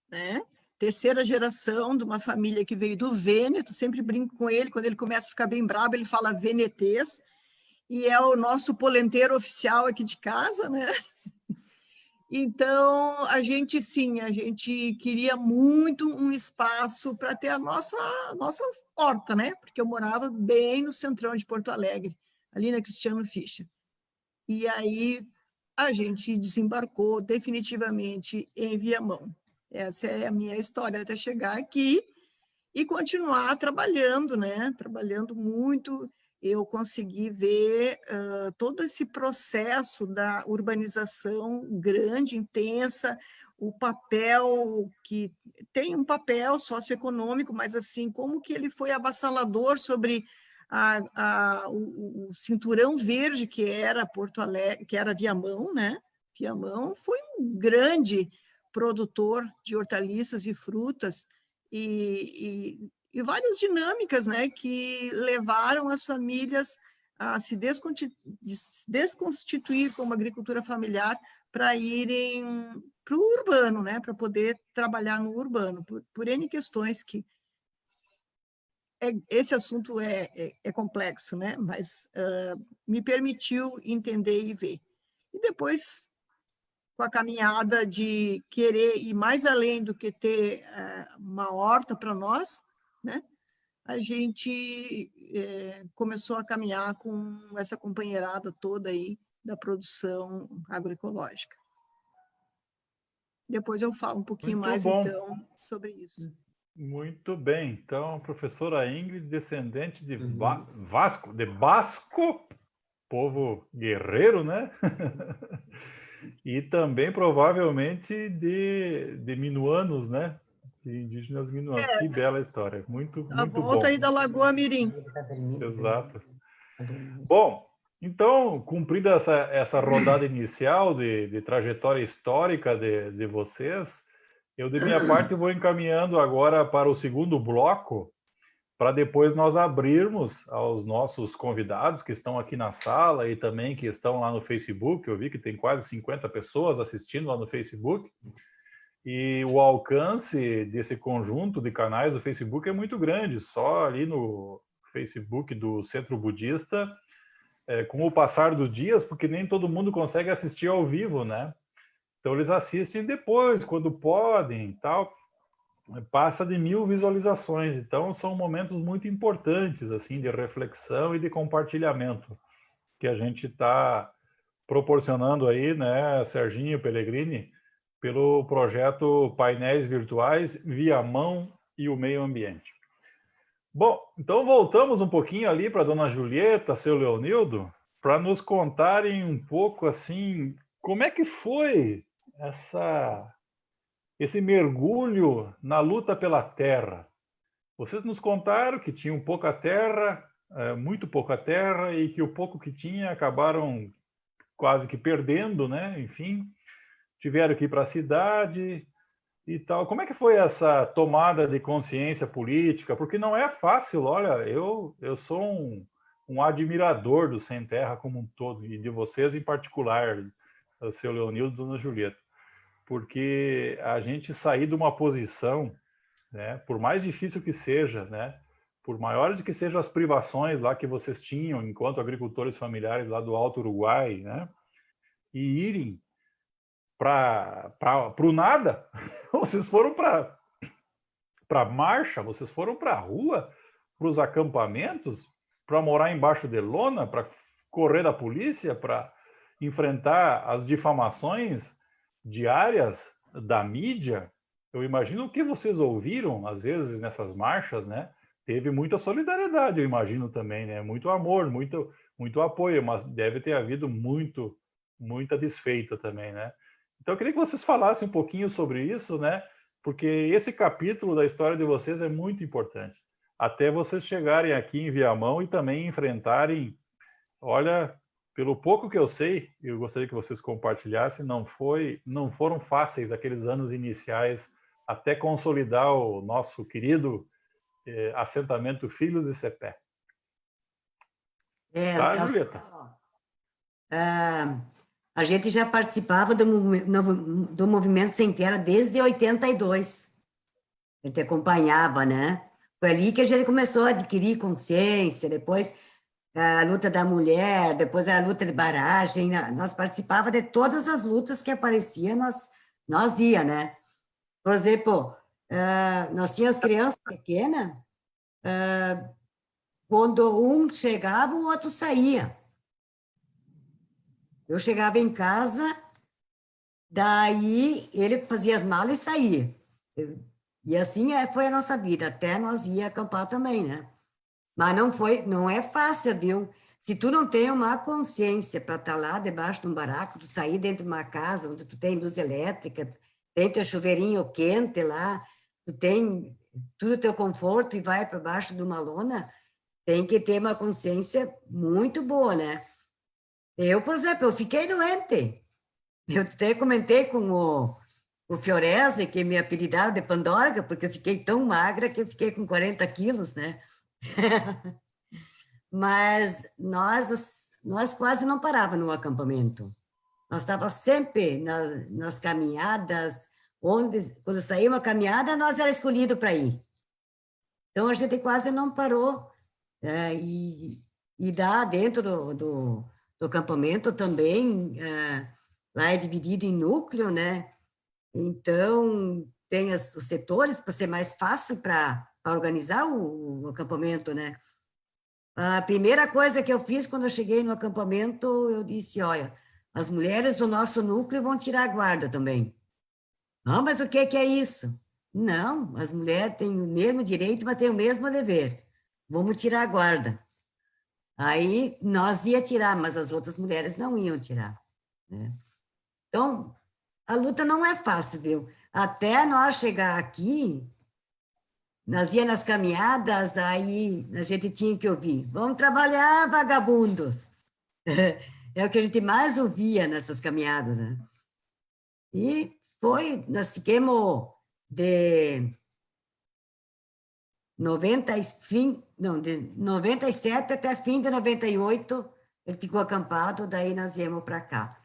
né? Terceira geração de uma família que veio do Vêneto, sempre brinco com ele, quando ele começa a ficar bem bravo, ele fala venetês, e é o nosso polenteiro oficial aqui de casa, né? Então, a gente queria muito um espaço para ter a nossa horta, né? Porque eu morava bem no centrão de Porto Alegre, ali na Cristiano Fischer. E aí a gente desembarcou definitivamente em Viamão. Essa é a minha história até chegar aqui e continuar trabalhando, né? Trabalhando muito. Eu consegui ver todo esse processo da urbanização grande, intensa, o papel que tem um papel socioeconômico, mas assim, como que ele foi avassalador sobre o cinturão verde que era Porto Alegre, que era Viamão, né? Viamão foi um grande produtor de hortaliças e frutas, e várias dinâmicas, né, que levaram as famílias a se desconstituir como agricultura familiar para irem para o urbano, né, para poder trabalhar no urbano, por N questões que esse assunto é complexo, né, mas me permitiu entender e ver. E depois, com a caminhada de querer ir mais além do que ter uma horta para nós, né? A gente começou a caminhar com essa companheirada toda aí da produção agroecológica. Depois eu falo um pouquinho mais, então, sobre isso. Muito bem. Então, professora Ingrid, descendente de Basco, povo guerreiro, né? E também, provavelmente, de minuanos, né? De indígenas minuanos. Que bela história. Muito bom. A volta aí da Lagoa Mirim. Exato. Bom, então, cumprida essa rodada inicial de trajetória histórica de vocês, eu, de minha parte, vou encaminhando agora para o segundo bloco, para depois nós abrirmos aos nossos convidados que estão aqui na sala e também que estão lá no Facebook. Eu vi que tem quase 50 pessoas assistindo lá no Facebook. E o alcance desse conjunto de canais do Facebook é muito grande. Só ali no Facebook do Centro Budista com o passar dos dias, porque nem todo mundo consegue assistir ao vivo, né? Então eles assistem depois, quando podem e tal. Passa de 1000 visualizações. Então são momentos muito importantes assim de reflexão e de compartilhamento que a gente está proporcionando aí, né, Serginho Pellegrini, pelo projeto Painéis Virtuais Viamão e o Meio Ambiente. Bom, então voltamos um pouquinho ali para a dona Julieta, seu Leonildo, para nos contarem um pouco assim, como é que foi esse mergulho na luta pela terra. Vocês nos contaram que tinham pouca terra, muito pouca terra, e que o pouco que tinha acabaram quase que perdendo, né? Enfim, tiveram que ir para a cidade e tal. Como é que foi essa tomada de consciência política? Porque não é fácil, olha, eu sou um admirador do Sem Terra como um todo, e de vocês em particular, o seu Leonildo e dona Julieta, porque a gente sair de uma posição, né, por mais difícil que seja, né, por maiores que sejam as privações lá que vocês tinham enquanto agricultores familiares lá do Alto Uruguai, né, e irem para o nada, vocês foram para marcha, vocês foram para a rua, para os acampamentos, para morar embaixo de lona, para correr da polícia, para enfrentar as difamações diárias da mídia. Eu imagino o que vocês ouviram, às vezes, nessas marchas, né? Teve muita solidariedade, eu imagino também, né? Muito amor, muito apoio, mas deve ter havido muita desfeita também, né? Então, eu queria que vocês falassem um pouquinho sobre isso, né? Porque esse capítulo da história de vocês é muito importante. Até vocês chegarem aqui em Viamão e também enfrentarem, olha, pelo pouco que eu sei, eu gostaria que vocês compartilhassem, não foram fáceis aqueles anos iniciais até consolidar o nosso querido assentamento Filhos de Cepé. Tá, Julieta? A gente já participava do Movimento Sem Terra desde 82. A gente acompanhava, né? Foi ali que a gente começou a adquirir consciência, depois a luta da mulher, depois a luta de barragem, nós participava de todas as lutas que apareciam, nós ia, né? Por exemplo, nós tínhamos crianças pequenas, quando um chegava, o outro saía. Eu chegava em casa, daí ele fazia as malas e saía. E assim foi a nossa vida, até nós ia acampar também, né? Mas não é fácil, viu? Se tu não tem uma consciência para estar lá debaixo de um baraco, tu sair dentro de uma casa onde tu tem luz elétrica, tem teu chuveirinho quente lá, tu tem tudo teu conforto e vai para baixo de uma lona, tem que ter uma consciência muito boa, né? Eu, por exemplo, eu fiquei doente. Eu até comentei com o Fiorese, que me apelidaram de Pandora, porque eu fiquei tão magra que eu fiquei com 40 quilos, né? Mas nós quase não parávamos no acampamento. Nós estávamos sempre nas caminhadas, quando saía uma caminhada, nós era escolhido para ir. Então, a gente quase não parou. E dá dentro do acampamento também, lá é dividido em núcleo, né? Então, tem os setores para ser mais fácil para organizar o acampamento, né? A primeira coisa que eu fiz quando eu cheguei no acampamento, eu disse, olha, as mulheres do nosso núcleo vão tirar a guarda também. Ah, mas o que é isso? Não, as mulheres têm o mesmo direito, mas têm o mesmo dever. Vamos tirar a guarda. Aí, nós ia tirar, mas as outras mulheres não iam tirar, né? Então, a luta não é fácil, viu? Até nós chegar aqui, nós ia nas caminhadas, aí a gente tinha que ouvir, vamos trabalhar, vagabundos. É o que a gente mais ouvia nessas caminhadas, né? E nós ficamos de 97 até fim de 98, ele ficou acampado, daí nós viemos para cá.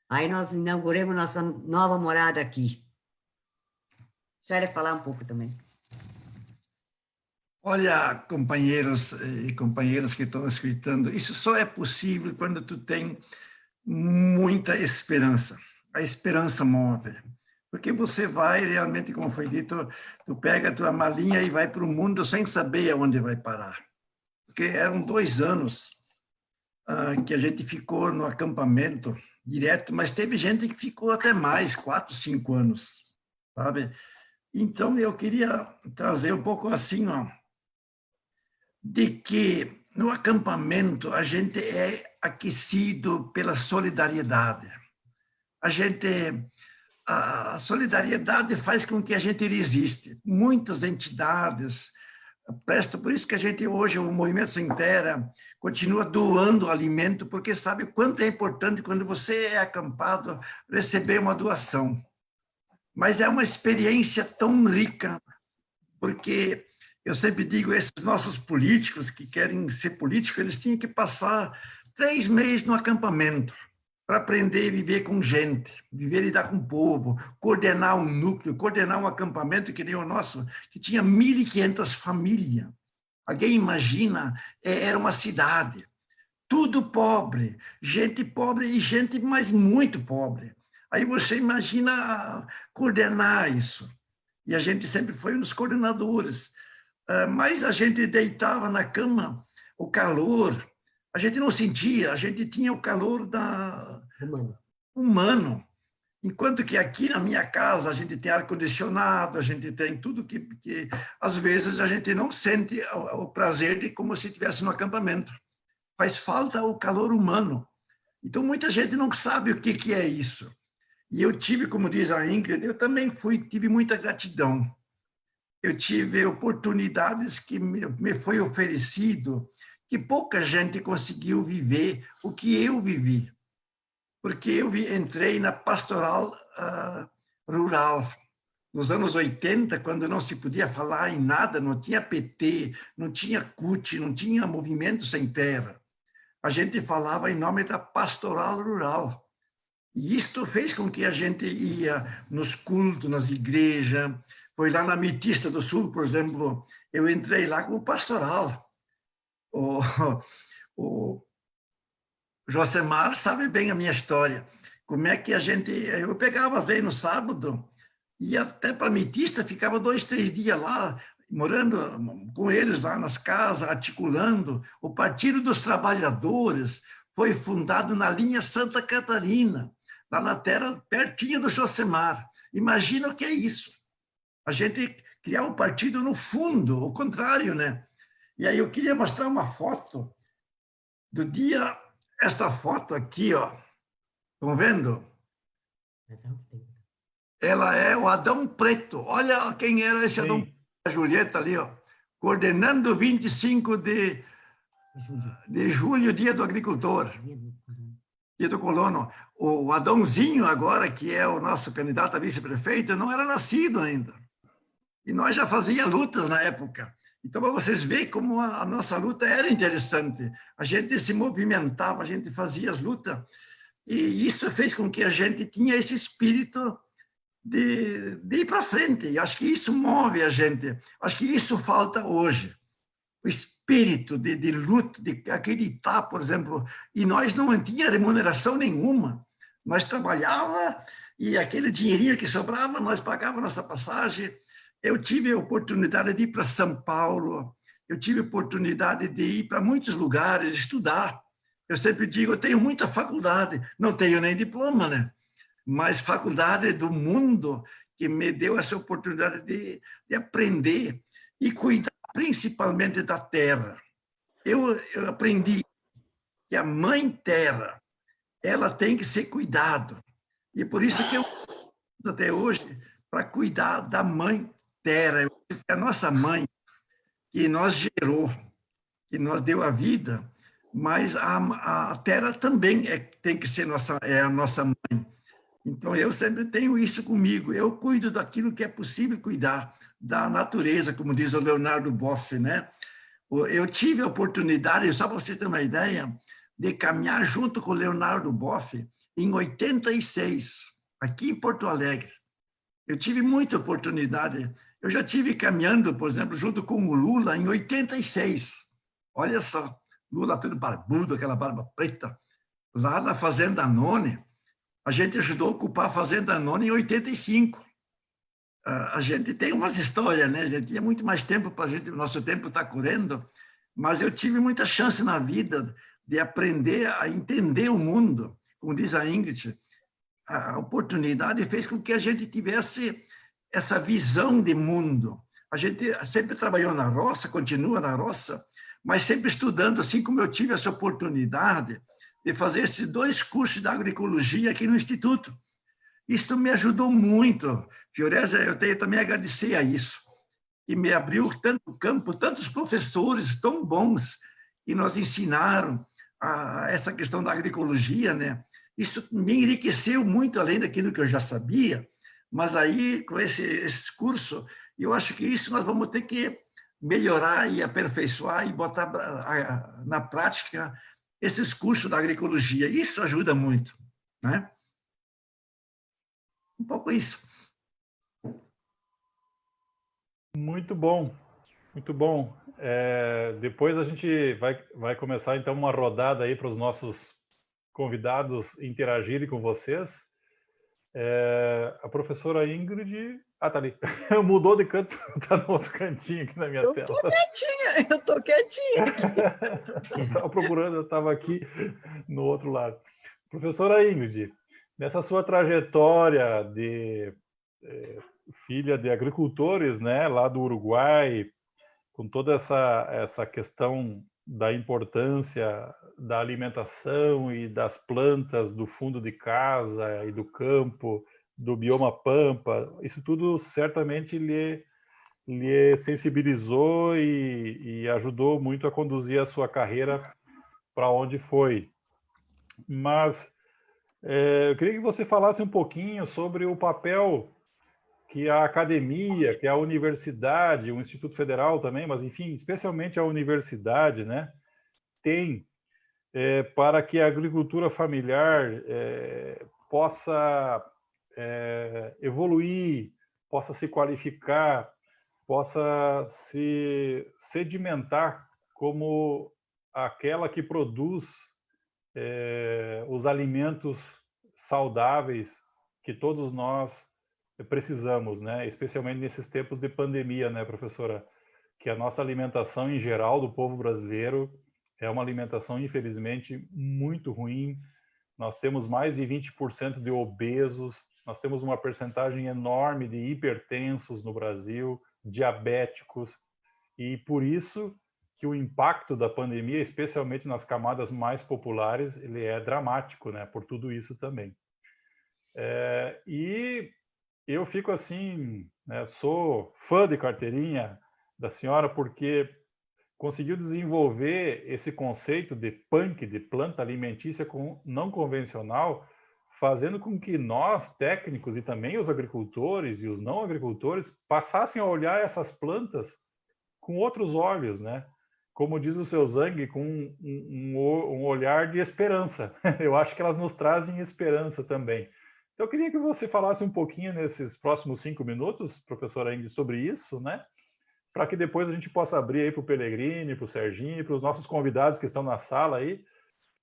Aí nós inauguramos nossa nova morada aqui. Deixa ele falar um pouco também. Olha, companheiros e companheiras que estão escutando, isso só é possível quando tu tem muita esperança. A esperança move. Porque você vai realmente, como foi dito, tu pega a tua malinha e vai para o mundo sem saber aonde vai parar. Porque eram 2 anos que a gente ficou no acampamento direto, mas teve gente que ficou até mais, 4, 5 anos, sabe? Então, eu queria trazer um pouco assim, ó, de que no acampamento a gente é aquecido pela solidariedade. A solidariedade faz com que a gente resiste. Muitas entidades prestam, por isso que a gente hoje, o Movimento Sem Terra, continua doando alimento, porque sabe o quanto é importante quando você é acampado receber uma doação. Mas é uma experiência tão rica, porque eu sempre digo, esses nossos políticos que querem ser políticos, eles tinham que passar 3 meses no acampamento para aprender a viver com gente, viver e lidar com o povo, coordenar um núcleo, coordenar um acampamento que nem o nosso, que tinha 1.500 famílias. Alguém imagina, era uma cidade, tudo pobre e gente mais muito pobre. Aí você imagina coordenar isso. E a gente sempre foi um dos coordenadores. Mas a gente deitava na cama, o calor, a gente não sentia, a gente tinha o calor humano. Enquanto que aqui na minha casa a gente tem ar-condicionado, a gente tem tudo que às vezes a gente não sente o prazer de como se estivesse no acampamento. Faz falta o calor humano. Então muita gente não sabe o que é isso. E eu tive, como diz a Ingrid, eu também tive muita gratidão. Eu tive oportunidades que me foi oferecido, que pouca gente conseguiu viver o que eu vivi. Porque eu entrei na pastoral rural. Nos anos 80, quando não se podia falar em nada, não tinha PT, não tinha CUT, não tinha Movimento Sem Terra. A gente falava em nome da pastoral rural. E isto fez com que a gente ia nos cultos, nas igrejas. Foi lá na Metista do Sul, por exemplo, eu entrei lá como pastoral. O Josemar sabe bem a minha história. Como é que eu pegava, às vezes, no sábado, ia até para a Metista, ficava 2, 3 dias lá, morando com eles lá nas casas, articulando. O Partido dos Trabalhadores foi fundado na linha Santa Catarina, lá na terra pertinho do Josemar. Imagina o que é isso. A gente criar um partido no fundo, o contrário, né? E aí eu queria mostrar uma foto do dia, essa foto aqui, ó. Estão vendo? Ela é o Adão Preto. Olha quem era esse Adão, a Julieta ali, ó. Coordenando 25 de julho, dia do agricultor. Dia do colono. O Adãozinho agora, que é o nosso candidato a vice-prefeito, não era nascido ainda. E nós já fazíamos lutas na época. Então, para vocês verem como a nossa luta era interessante. A gente se movimentava, a gente fazia as lutas. E isso fez com que a gente tinha esse espírito de ir para frente. E acho que isso move a gente. Acho que isso falta hoje. O espírito de luta, de acreditar, por exemplo. E nós não tínhamos remuneração nenhuma. Nós trabalhávamos e aquele dinheirinho que sobrava, nós pagávamos nossa passagem. Eu tive a oportunidade de ir para São Paulo, eu tive a oportunidade de ir para muitos lugares, estudar. Eu sempre digo, eu tenho muita faculdade, não tenho nem diploma, né? Mas faculdade do mundo que me deu essa oportunidade de aprender e cuidar principalmente da terra. Eu aprendi que a mãe terra, ela tem que ser cuidado. E por isso que eu até hoje para cuidar da mãe terra, a nossa mãe, que nos gerou, que nos deu a vida, mas a terra também tem que ser a nossa mãe. Então, eu sempre tenho isso comigo, eu cuido daquilo que é possível cuidar, da natureza, como diz o Leonardo Boff, né? Eu tive a oportunidade, só para você ter uma ideia, de caminhar junto com o Leonardo Boff em 86, aqui em Porto Alegre. Eu tive muita oportunidade. Eu já tive caminhando, por exemplo, junto com o Lula em 86. Olha só, Lula todo barbudo, aquela barba preta, lá na Fazenda None. A gente ajudou a ocupar a Fazenda None em 85. A gente tem umas histórias, né? A gente tinha muito mais tempo para a gente, o nosso tempo está correndo, mas eu tive muita chance na vida de aprender a entender o mundo. Como diz a Ingrid, a oportunidade fez com que a gente tivesse essa visão de mundo. A gente sempre trabalhou na roça, continua na roça, mas sempre estudando, assim como eu tive essa oportunidade de fazer esses 2 cursos de agroecologia aqui no Instituto. Isso me ajudou muito. Fioresa, eu tenho também a agradecer a isso. E me abriu tanto campo, tantos professores tão bons que nos ensinaram essa questão da agroecologia, né? Isso me enriqueceu muito além daquilo que eu já sabia, mas aí, com esse curso, eu acho que isso nós vamos ter que melhorar e aperfeiçoar e botar na prática esses cursos da agroecologia. Isso ajuda muito, né? Um pouco isso. Muito bom, muito bom. Depois a gente vai começar, então, uma rodada aí para os nossos convidados interagirem com vocês. A professora Ingrid... Ah, tá ali. Mudou de canto, tá no outro cantinho aqui na minha tela. Eu tô quietinha. Eu estava procurando, eu estava aqui no outro lado. Professora Ingrid, nessa sua trajetória de filha de agricultores, né, lá do Uruguai, com toda essa questão da importância da alimentação e das plantas do fundo de casa e do campo, do bioma pampa, isso tudo certamente lhe sensibilizou e ajudou muito a conduzir a sua carreira para onde foi. Mas eu queria que você falasse um pouquinho sobre o papel que a academia, que a universidade, o Instituto Federal também, mas enfim, especialmente a universidade, né, tem para que a agricultura familiar possa evoluir, possa se qualificar, possa se sedimentar como aquela que produz os alimentos saudáveis que todos nós precisamos, né? Especialmente nesses tempos de pandemia, né, professora? Que a nossa alimentação em geral do povo brasileiro é uma alimentação, infelizmente, muito ruim. Nós temos mais de 20% de obesos, nós temos uma percentagem enorme de hipertensos no Brasil, diabéticos, e por isso que o impacto da pandemia, especialmente nas camadas mais populares, ele é dramático, né? Por tudo isso também. E eu fico assim, né, sou fã de carteirinha da senhora porque conseguiu desenvolver esse conceito de PANC, de planta alimentícia não convencional, fazendo com que nós, técnicos, e também os agricultores e os não agricultores, passassem a olhar essas plantas com outros olhos, né? Como diz o seu Zhang, com um olhar de esperança. Eu acho que elas nos trazem esperança também. Então, eu queria que você falasse um pouquinho nesses próximos 5 minutos, professora Ingrid, sobre isso, né? Para que depois a gente possa abrir aí para o Pellegrini, para o Serginho, para os nossos convidados que estão na sala aí.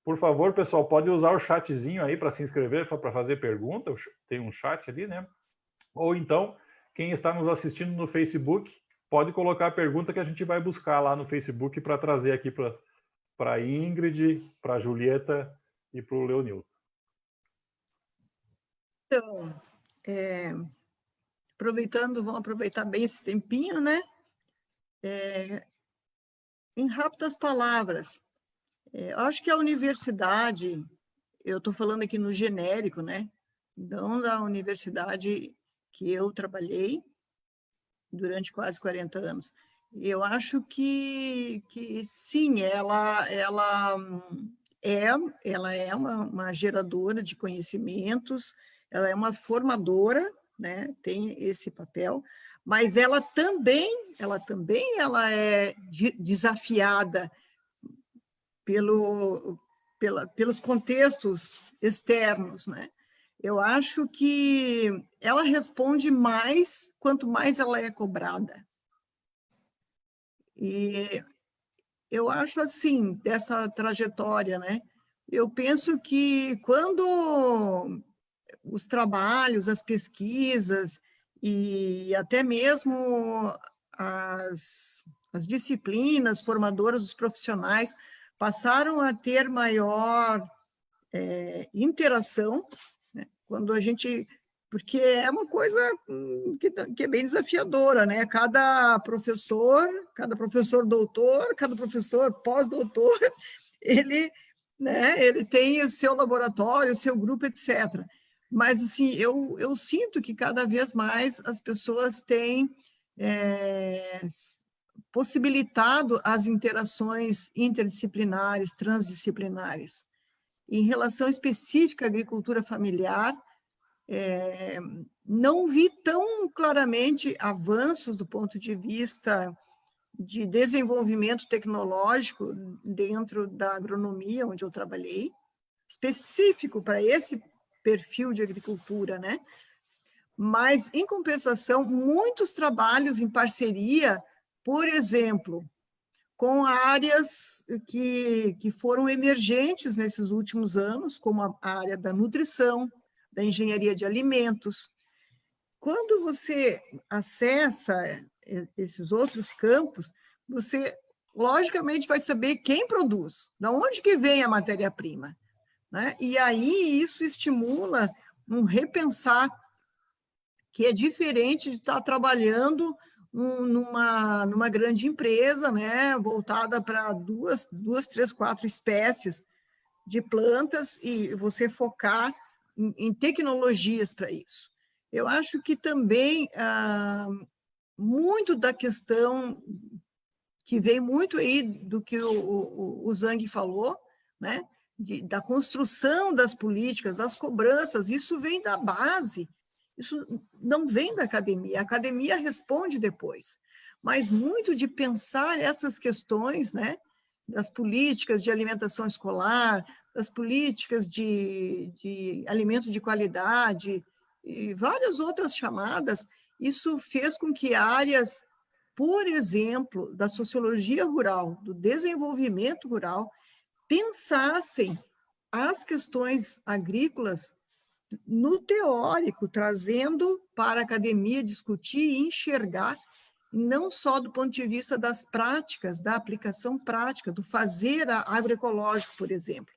Por favor, pessoal, pode usar o chatzinho aí para se inscrever, para fazer pergunta, tem um chat ali, né? Ou então, quem está nos assistindo no Facebook, pode colocar a pergunta que a gente vai buscar lá no Facebook para trazer aqui para a Ingrid, para a Julieta e para o Leonildo. Então, vamos aproveitar bem esse tempinho, né? Em rápidas palavras, acho que a universidade, eu estou falando aqui no genérico, né? Não da universidade que eu trabalhei durante quase 40 anos. Eu acho que sim, ela é uma geradora de conhecimentos, ela é uma formadora, né? Tem esse papel, mas ela também é desafiada pelos contextos externos, né? Eu acho que ela responde mais quanto mais ela é cobrada. E eu acho assim, dessa trajetória, né? Eu penso que quando os trabalhos, as pesquisas e até mesmo as disciplinas formadoras dos profissionais passaram a ter maior interação, né? Quando a gente... Porque é uma coisa que é bem desafiadora, né? Cada professor doutor, cada professor pós-doutor, ele, né, ele tem o seu laboratório, o seu grupo, etc. Mas, assim, eu sinto que cada vez mais as pessoas têm possibilitado as interações interdisciplinares, transdisciplinares. Em relação específica à agricultura familiar, não vi tão claramente avanços do ponto de vista de desenvolvimento tecnológico dentro da agronomia, onde eu trabalhei, específico para esse perfil de agricultura, né? Mas, em compensação, muitos trabalhos em parceria, por exemplo, com áreas que foram emergentes nesses últimos anos, como a área da nutrição, da engenharia de alimentos. Quando você acessa esses outros campos, você, logicamente, vai saber quem produz, de onde que vem a matéria-prima, né? E aí isso estimula um repensar que é diferente de estar trabalhando numa grande empresa, né, voltada para duas, três, quatro espécies de plantas e você focar em tecnologias para isso. Eu acho que também muito da questão que vem muito aí do que o Zhang falou, né, da construção das políticas, das cobranças, isso vem da base, isso não vem da academia, a academia responde depois, mas muito de pensar essas questões, né, das políticas de alimentação escolar, das políticas de alimento de qualidade e várias outras chamadas, isso fez com que áreas, por exemplo, da sociologia rural, do desenvolvimento rural, pensassem as questões agrícolas no teórico, trazendo para a academia discutir e enxergar, não só do ponto de vista das práticas, da aplicação prática, do fazer agroecológico, por exemplo.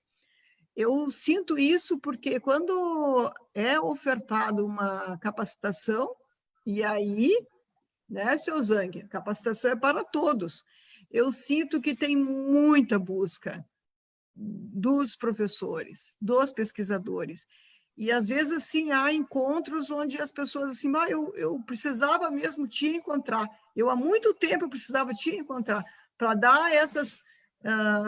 Eu sinto isso porque quando é ofertado uma capacitação, e aí, né, seu Zhang, a capacitação é para todos, eu sinto que tem muita busca dos professores, dos pesquisadores, e às vezes, assim, há encontros onde as pessoas, assim, eu precisava mesmo te encontrar, eu há muito tempo eu precisava te encontrar, para dar essas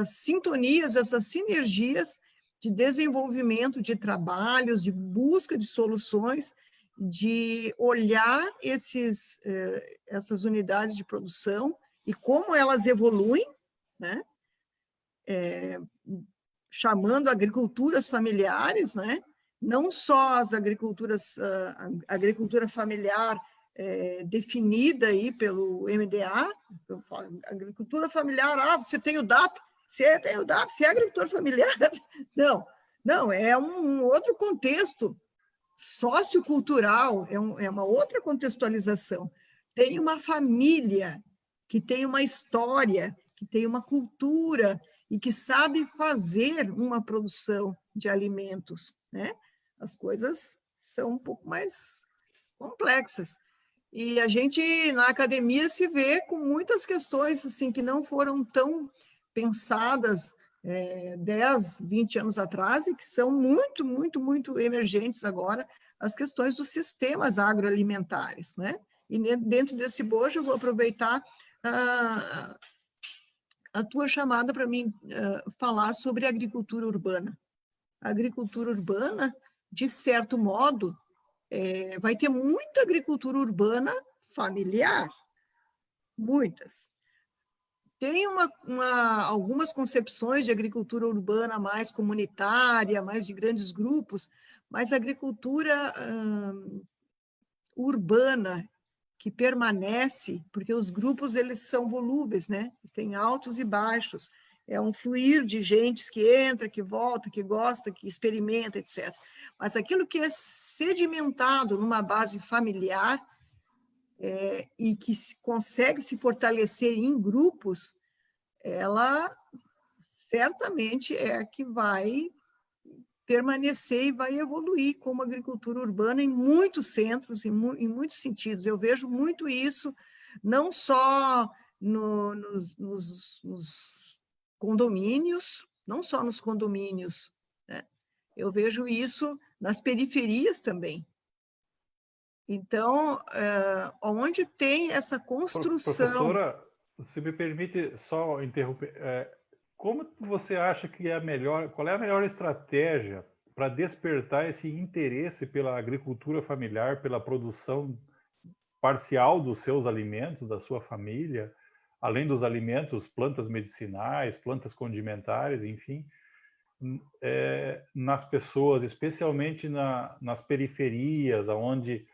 sintonias, essas sinergias de desenvolvimento de trabalhos, de busca de soluções, de olhar essas unidades de produção e como elas evoluem, né? Chamando agriculturas familiares, né? Não só as agriculturas, a agricultura familiar definida aí pelo MDA, agricultura familiar, você tem o DAP, você tem o DAP, você é agricultor familiar. Não, é um outro contexto sociocultural, é uma outra contextualização. Tem uma família que tem uma história, que tem uma cultura e que sabe fazer uma produção de alimentos, né? As coisas são um pouco mais complexas. E a gente, na academia, se vê com muitas questões assim, que não foram tão pensadas 10, 20 anos atrás e que são muito, muito, muito emergentes agora, as questões dos sistemas agroalimentares, né? E dentro desse bojo eu vou aproveitar a tua chamada para mim falar sobre a agricultura urbana. A agricultura urbana, de certo modo, vai ter muita agricultura urbana familiar, muitas. tem algumas concepções de agricultura urbana mais comunitária, mais de grandes grupos, mas a agricultura urbana que permanece, porque os grupos eles são volúveis, né? Tem altos e baixos, é um fluir de gente que entra, que volta, que gosta, que experimenta, etc. Mas aquilo que é sedimentado numa base familiar e que consegue se fortalecer em grupos, ela certamente é a que vai permanecer e vai evoluir como agricultura urbana em muitos centros, em muitos sentidos. Eu vejo muito isso, não só nos condomínios, não só nos condomínios, né? Eu vejo isso nas periferias também. Então, onde tem essa construção... Professora, se me permite só interromper, como você acha que é a melhor, qual é a melhor estratégia para despertar esse interesse pela agricultura familiar, pela produção parcial dos seus alimentos, da sua família, além dos alimentos, plantas medicinais, plantas condimentares, enfim, nas pessoas, especialmente nas periferias, onde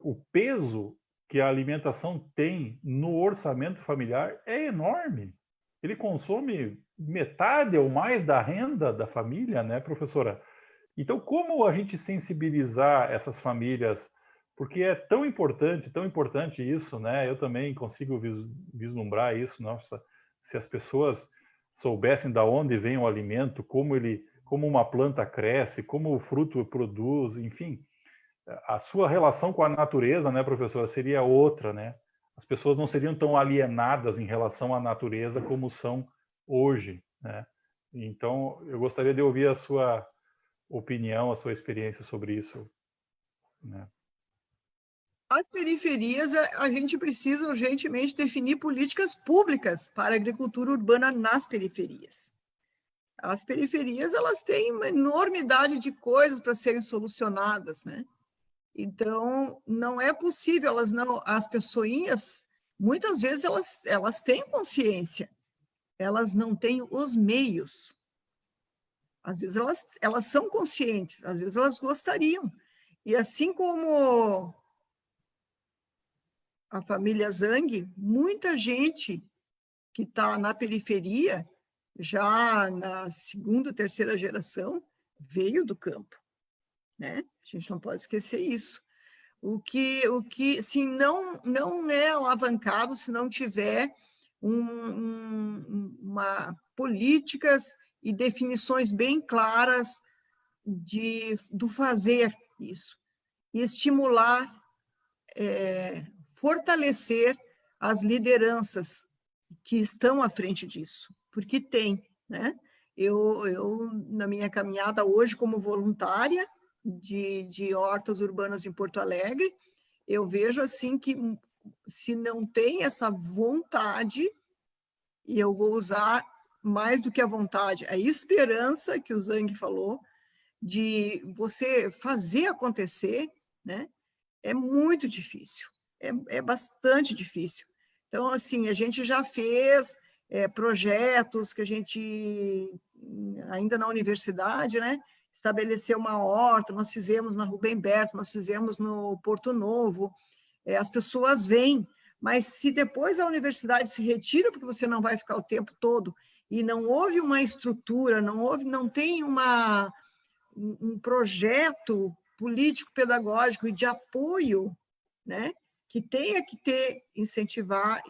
o peso que a alimentação tem no orçamento familiar é enorme. Ele consome metade ou mais da renda da família, né, professora? Então, como a gente sensibilizar essas famílias? Porque é tão importante isso, né? Eu também consigo vislumbrar isso. Nossa, se as pessoas soubessem de onde vem o alimento, como uma planta cresce, como o fruto produz, enfim, a sua relação com a natureza, né, professora, seria outra, né? As pessoas não seriam tão alienadas em relação à natureza como são hoje, né? Então, eu gostaria de ouvir a sua opinião, a sua experiência sobre isso, né? As periferias, a gente precisa urgentemente definir políticas públicas para a agricultura urbana nas periferias. As periferias, elas têm uma enormidade de coisas para serem solucionadas, né? Então, não é possível, as pessoinhas, muitas vezes elas têm consciência, elas não têm os meios. Às vezes elas são conscientes, às vezes elas gostariam. E assim como a família Zhang, muita gente que está na periferia, já na segunda, terceira geração, veio do campo, né? A gente não pode esquecer isso. O que se não é alavancado, se não tiver políticas e definições bem claras do fazer isso, e estimular, fortalecer as lideranças que estão à frente disso, porque tem, né? Eu na minha caminhada hoje como voluntária de hortas urbanas em Porto Alegre, eu vejo assim que se não tem essa vontade, e eu vou usar mais do que a vontade, a esperança que o Zhang falou, de você fazer acontecer, né? É muito difícil, é bastante difícil. Então, assim, a gente já fez projetos que a gente, ainda na universidade, né? Estabeleceu uma horta, nós fizemos na Rubem Berto, nós fizemos no Porto Novo, as pessoas vêm, mas se depois a universidade se retira, porque você não vai ficar o tempo todo, e não houve uma estrutura, não tem um projeto político-pedagógico e de apoio, né, que tenha que incentivar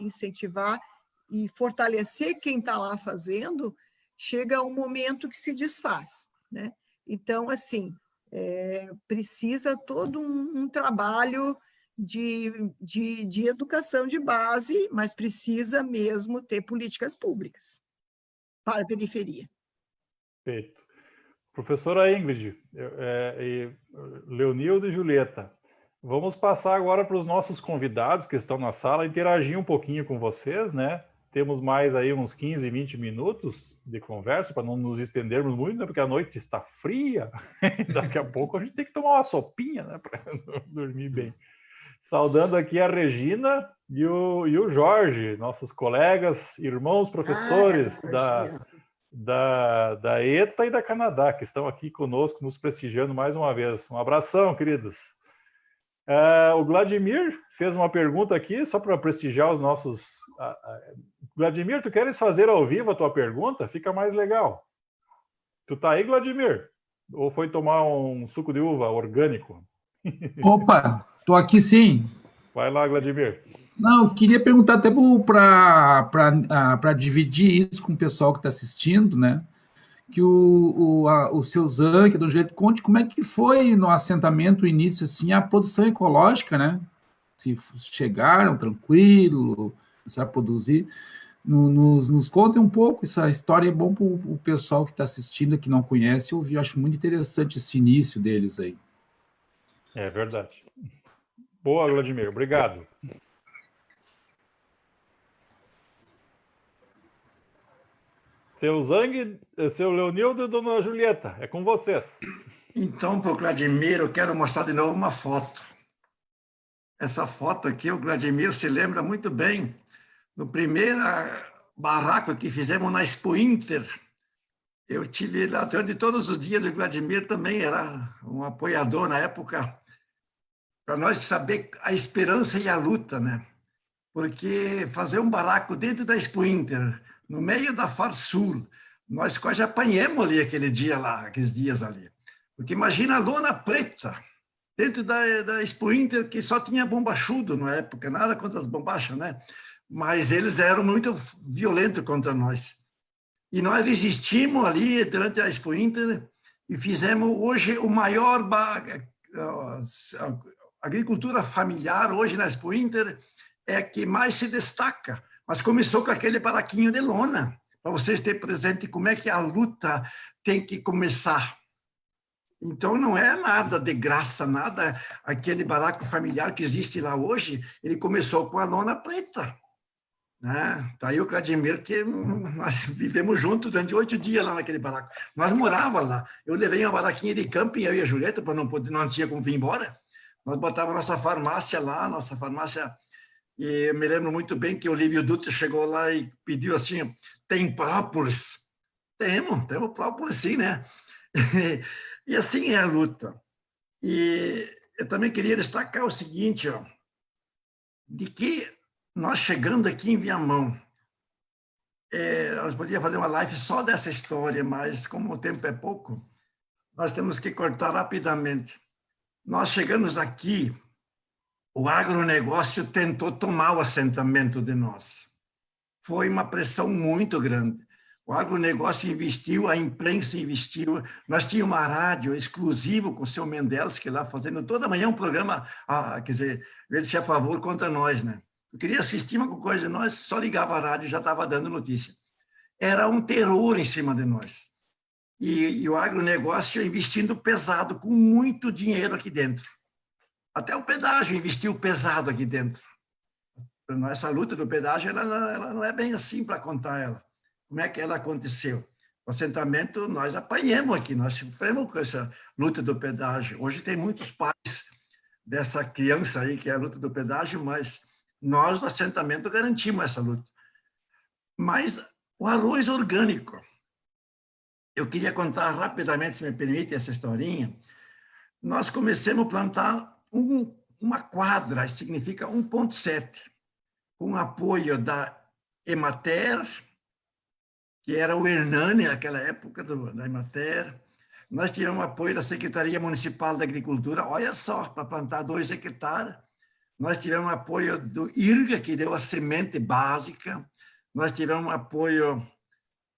e fortalecer quem está lá fazendo, chega um momento que se desfaz, né? Então, assim, precisa todo um trabalho de educação de base, mas precisa mesmo ter políticas públicas para a periferia. Perfeito. Professora Ingrid, Leonildo e Julieta, vamos passar agora para os nossos convidados que estão na sala, interagir um pouquinho com vocês, né? Temos mais aí uns 15, 20 minutos de conversa, para não nos estendermos muito, né? Porque a noite está fria, daqui a pouco a gente tem que tomar uma sopinha, né? Para dormir bem. Saudando aqui a Regina e o Jorge, nossos colegas, irmãos, professores da ETA e da Canadá, que estão aqui conosco, nos prestigiando mais uma vez. Um abração, queridos. O Vladimir fez uma pergunta aqui, só para prestigiar os nossos... Vladimir, tu queres fazer ao vivo a tua pergunta? Fica mais legal. Tu tá aí, Vladimir? Ou foi tomar um suco de uva orgânico? Opa, tô aqui sim. Vai lá, Vladimir. Não, eu queria perguntar até para dividir isso com o pessoal que está assistindo, né? Que o seu Zanck, do jeito, conte como é que foi no assentamento, o início, assim, a produção ecológica, né? Se chegaram tranquilo, começaram a produzir. Nos contem um pouco, essa história é bom para o pessoal que está assistindo, que não conhece, ouvir. Eu acho muito interessante esse início deles aí. É verdade. Boa, Vladimir, obrigado. Seu Zang, seu Leonildo e dona Julieta, é com vocês. Então, para o Vladimir, eu quero mostrar de novo uma foto. Essa foto aqui, o Vladimir se lembra muito bem do primeiro barraco que fizemos na Expo Inter. Eu tive lá durante todos os dias, o Vladimir também era um apoiador na época, para nós saber a esperança e a luta, né? Porque fazer um barraco dentro da Expo Inter, no meio da Farsul, nós quase apanhamos ali aquele dia lá, aqueles dias ali. Porque imagina a lona preta, dentro da Expo Inter, que só tinha bombachudo na época, nada contra as bombachas, né? Mas eles eram muito violentos contra nós. E nós resistimos ali durante a Expo Inter e fizemos hoje o maior... agricultura familiar, hoje na Expo Inter, é a que mais se destaca. Mas começou com aquele barraquinho de lona, para vocês terem presente como é que a luta tem que começar. Então, não é nada de graça, nada. Aquele barraco familiar que existe lá hoje, ele começou com a lona preta. Tá aí o Vladimir, que nós vivemos juntos durante 8 dias lá naquele barraco. Nós morávamos lá. Eu levei uma barraquinha de camping, eu e a Julieta, para não tinha como vir embora. Nós botávamos nossa farmácia lá, nossa farmácia... E eu me lembro muito bem que o Olívio Dutra chegou lá e pediu assim, tem própolis? Temos própolis sim, né? E assim é a luta. E eu também queria destacar o seguinte, ó, de que nós chegando aqui em Viamão, nós podíamos fazer uma live só dessa história, mas como o tempo é pouco, nós temos que cortar rapidamente. Nós chegamos aqui, o agronegócio tentou tomar o assentamento de nós. Foi uma pressão muito grande. O agronegócio investiu, a imprensa investiu. Nós tínhamos uma rádio exclusiva com o seu Mendes, que lá fazendo toda manhã um programa, quer dizer, ele se a favor contra nós, né? Eu queria assistir uma coisa de nós, só ligava a rádio e já estava dando notícia. Era um terror em cima de nós. E o agronegócio investindo pesado, com muito dinheiro aqui dentro. Até o pedágio investiu pesado aqui dentro. Essa luta do pedágio, ela não é bem assim para contar ela. Como é que ela aconteceu? O assentamento, nós apanhamos aqui, nós sofremos com essa luta do pedágio. Hoje tem muitos pais dessa criança aí, que é a luta do pedágio, mas nós, no assentamento, garantimos essa luta. Mas o arroz orgânico, eu queria contar rapidamente, se me permite, essa historinha. Nós começamos a plantar uma quadra, significa 1,7, com apoio da Emater, que era o Hernani naquela época, da Emater. Nós tivemos apoio da Secretaria Municipal da Agricultura, olha só, para plantar 2 hectares. Nós tivemos apoio do IRGA, que deu a semente básica. Nós tivemos apoio,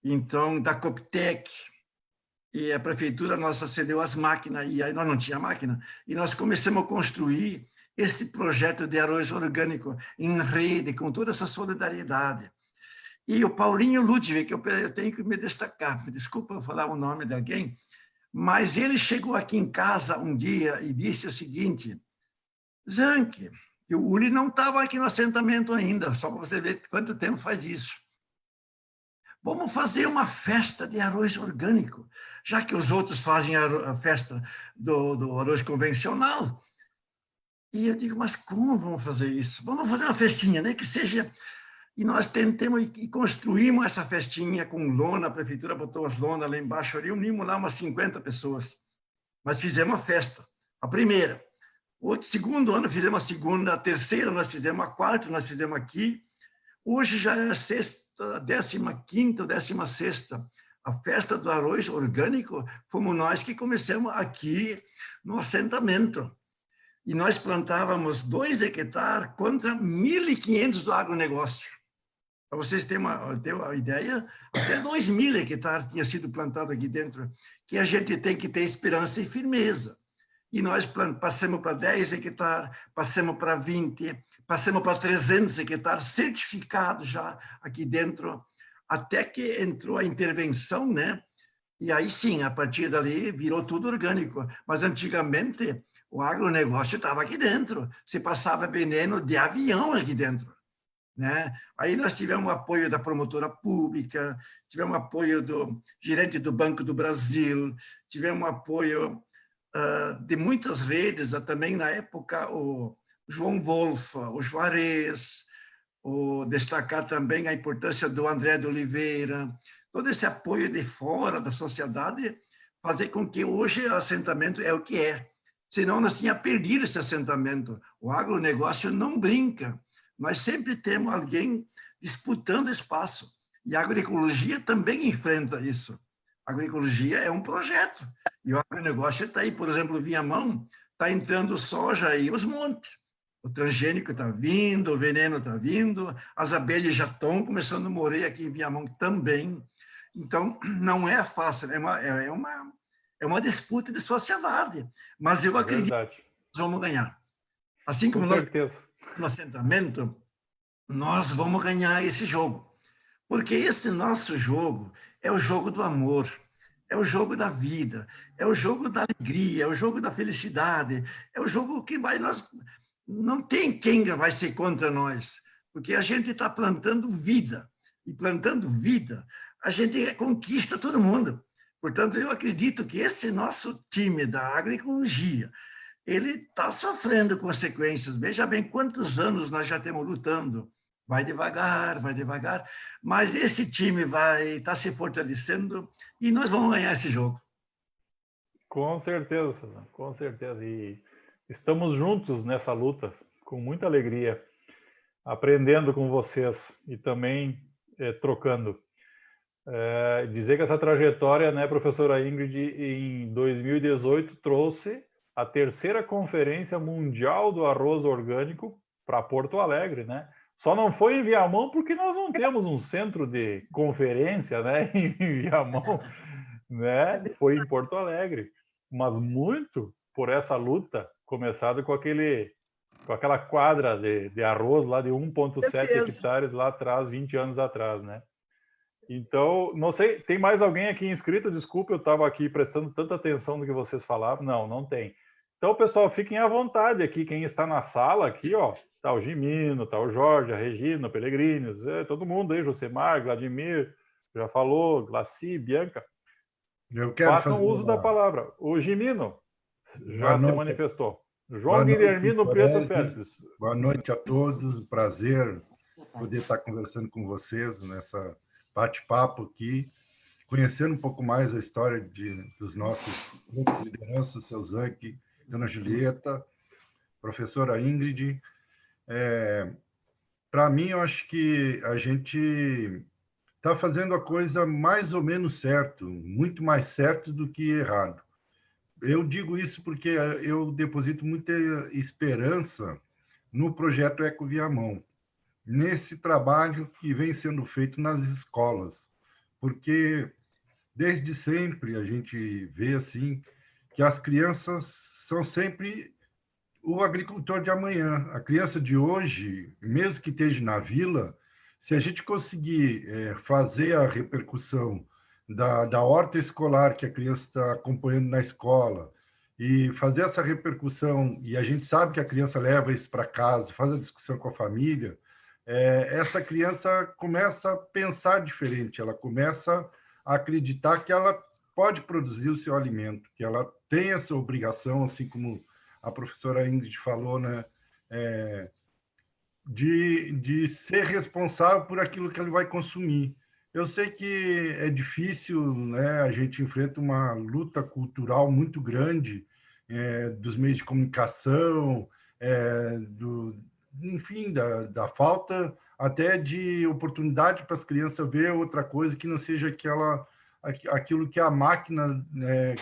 então, da Coptec, e a prefeitura nossa cedeu as máquinas, e aí nós não tinha máquina, e nós começamos a construir esse projeto de arroz orgânico em rede, com toda essa solidariedade. E o Paulinho Ludwig, que eu tenho que me destacar, me desculpa eu falar o nome de alguém, mas ele chegou aqui em casa um dia e disse o seguinte, Zanck, e o Uli não estava aqui no assentamento ainda, só para você ver quanto tempo faz isso. Vamos fazer uma festa de arroz orgânico, já que os outros fazem a festa do arroz convencional. E eu digo, mas como vamos fazer isso? Vamos fazer uma festinha, né? Que seja... E nós tentamos e construímos essa festinha com lona, a prefeitura botou as lonas lá embaixo, reunimos lá umas 50 pessoas. Mas fizemos a festa, a primeira. O segundo ano fizemos a segunda, a terceira nós fizemos, a quarta nós fizemos aqui. Hoje já é a sexta, 15ª ou 16ª. A festa do arroz orgânico, fomos nós que começamos aqui no assentamento. E nós plantávamos 2 hectares contra 1.500 do agronegócio. Para vocês terem uma ideia, até 2.000 hectares tinha sido plantado aqui dentro, que a gente tem que ter esperança e firmeza. E nós passamos para 10 hectares, passamos para 20, passamos para 300 hectares certificados já aqui dentro, até que entrou a intervenção, né? E aí sim, a partir dali virou tudo orgânico. Mas antigamente o agronegócio estava aqui dentro, se passava veneno de avião aqui dentro, né? Aí nós tivemos o apoio da promotora pública, tivemos o apoio do gerente do Banco do Brasil, tivemos o apoio de muitas redes, também na época o João Wolfa, o Juarez, destacar também a importância do André de Oliveira, todo esse apoio de fora da sociedade, fazer com que hoje o assentamento é o que é. Senão nós tínhamos perdido esse assentamento. O agronegócio não brinca. Nós sempre temos alguém disputando espaço. E a agroecologia também enfrenta isso. A agroecologia é um projeto. E o agronegócio está aí. Por exemplo, Viamão está entrando soja e os montes. O transgênico está vindo, o veneno está vindo, as abelhas já estão começando a morrer aqui em Viamão também. Então, não é fácil, é uma disputa de sociedade. Mas eu acredito que nós vamos ganhar. Assim como nós no assentamento, nós vamos ganhar esse jogo. Porque esse nosso jogo é o jogo do amor, é o jogo da vida, é o jogo da alegria, é o jogo da felicidade, é o jogo que não tem quem vai ser contra nós, porque a gente está plantando vida, e plantando vida, a gente conquista todo mundo. Portanto, eu acredito que esse nosso time da agroecologia, ele está sofrendo consequências. Veja bem quantos anos nós já estamos lutando. Vai devagar, mas esse time vai estar se fortalecendo e nós vamos ganhar esse jogo. Com certeza, com certeza. E estamos juntos nessa luta, com muita alegria, aprendendo com vocês e também trocando. Dizer que essa trajetória, né, professora Ingrid, em 2018 trouxe a 3ª Conferência Mundial do Arroz Orgânico para Porto Alegre, né? Só não foi em Viamão porque nós não temos um centro de conferência, né, em Viamão, né? Foi em Porto Alegre, mas muito por essa luta, começado com aquela quadra de arroz lá de 1,7 hectares lá atrás, 20 anos atrás, né? Então, não sei, tem mais alguém aqui inscrito? Desculpa, eu estava aqui prestando tanta atenção no que vocês falavam. Não, não tem. Então, pessoal, fiquem à vontade aqui. Quem está na sala aqui, ó, tá o Gimino, tá o Jorge, a Regina, o Pelegrines, todo mundo aí, Josemar, Vladimir, já falou, Glaci, Bianca. Façam uso da palavra. O Gimino já se manifestou. João Guilhermino Preto Félix. Boa noite a todos, prazer poder estar conversando com vocês nessa bate-papo aqui, conhecendo um pouco mais a história dos nossos lideranças, seu Zanck, Dona Julieta, professora Ingrid. Para mim, eu acho que a gente está fazendo a coisa mais ou menos certo, muito mais certo do que errado. Eu digo isso porque eu deposito muita esperança no projeto Eco Viamão, nesse trabalho que vem sendo feito nas escolas, porque desde sempre a gente vê assim que as crianças são sempre o agricultor de amanhã. A criança de hoje, mesmo que esteja na vila, se a gente conseguir fazer a repercussão da horta escolar que a criança está acompanhando na escola e fazer essa repercussão, e a gente sabe que a criança leva isso para casa, faz a discussão com a família, essa criança começa a pensar diferente, ela começa a acreditar que ela pode produzir o seu alimento, que ela tem essa obrigação, assim como a professora Ingrid falou, né? De ser responsável por aquilo que ele vai consumir. Eu sei que é difícil, né? A gente enfrenta uma luta cultural muito grande, dos meios de comunicação, enfim, da falta até de oportunidade para as crianças ver outra coisa que não seja aquilo que a máquina, né,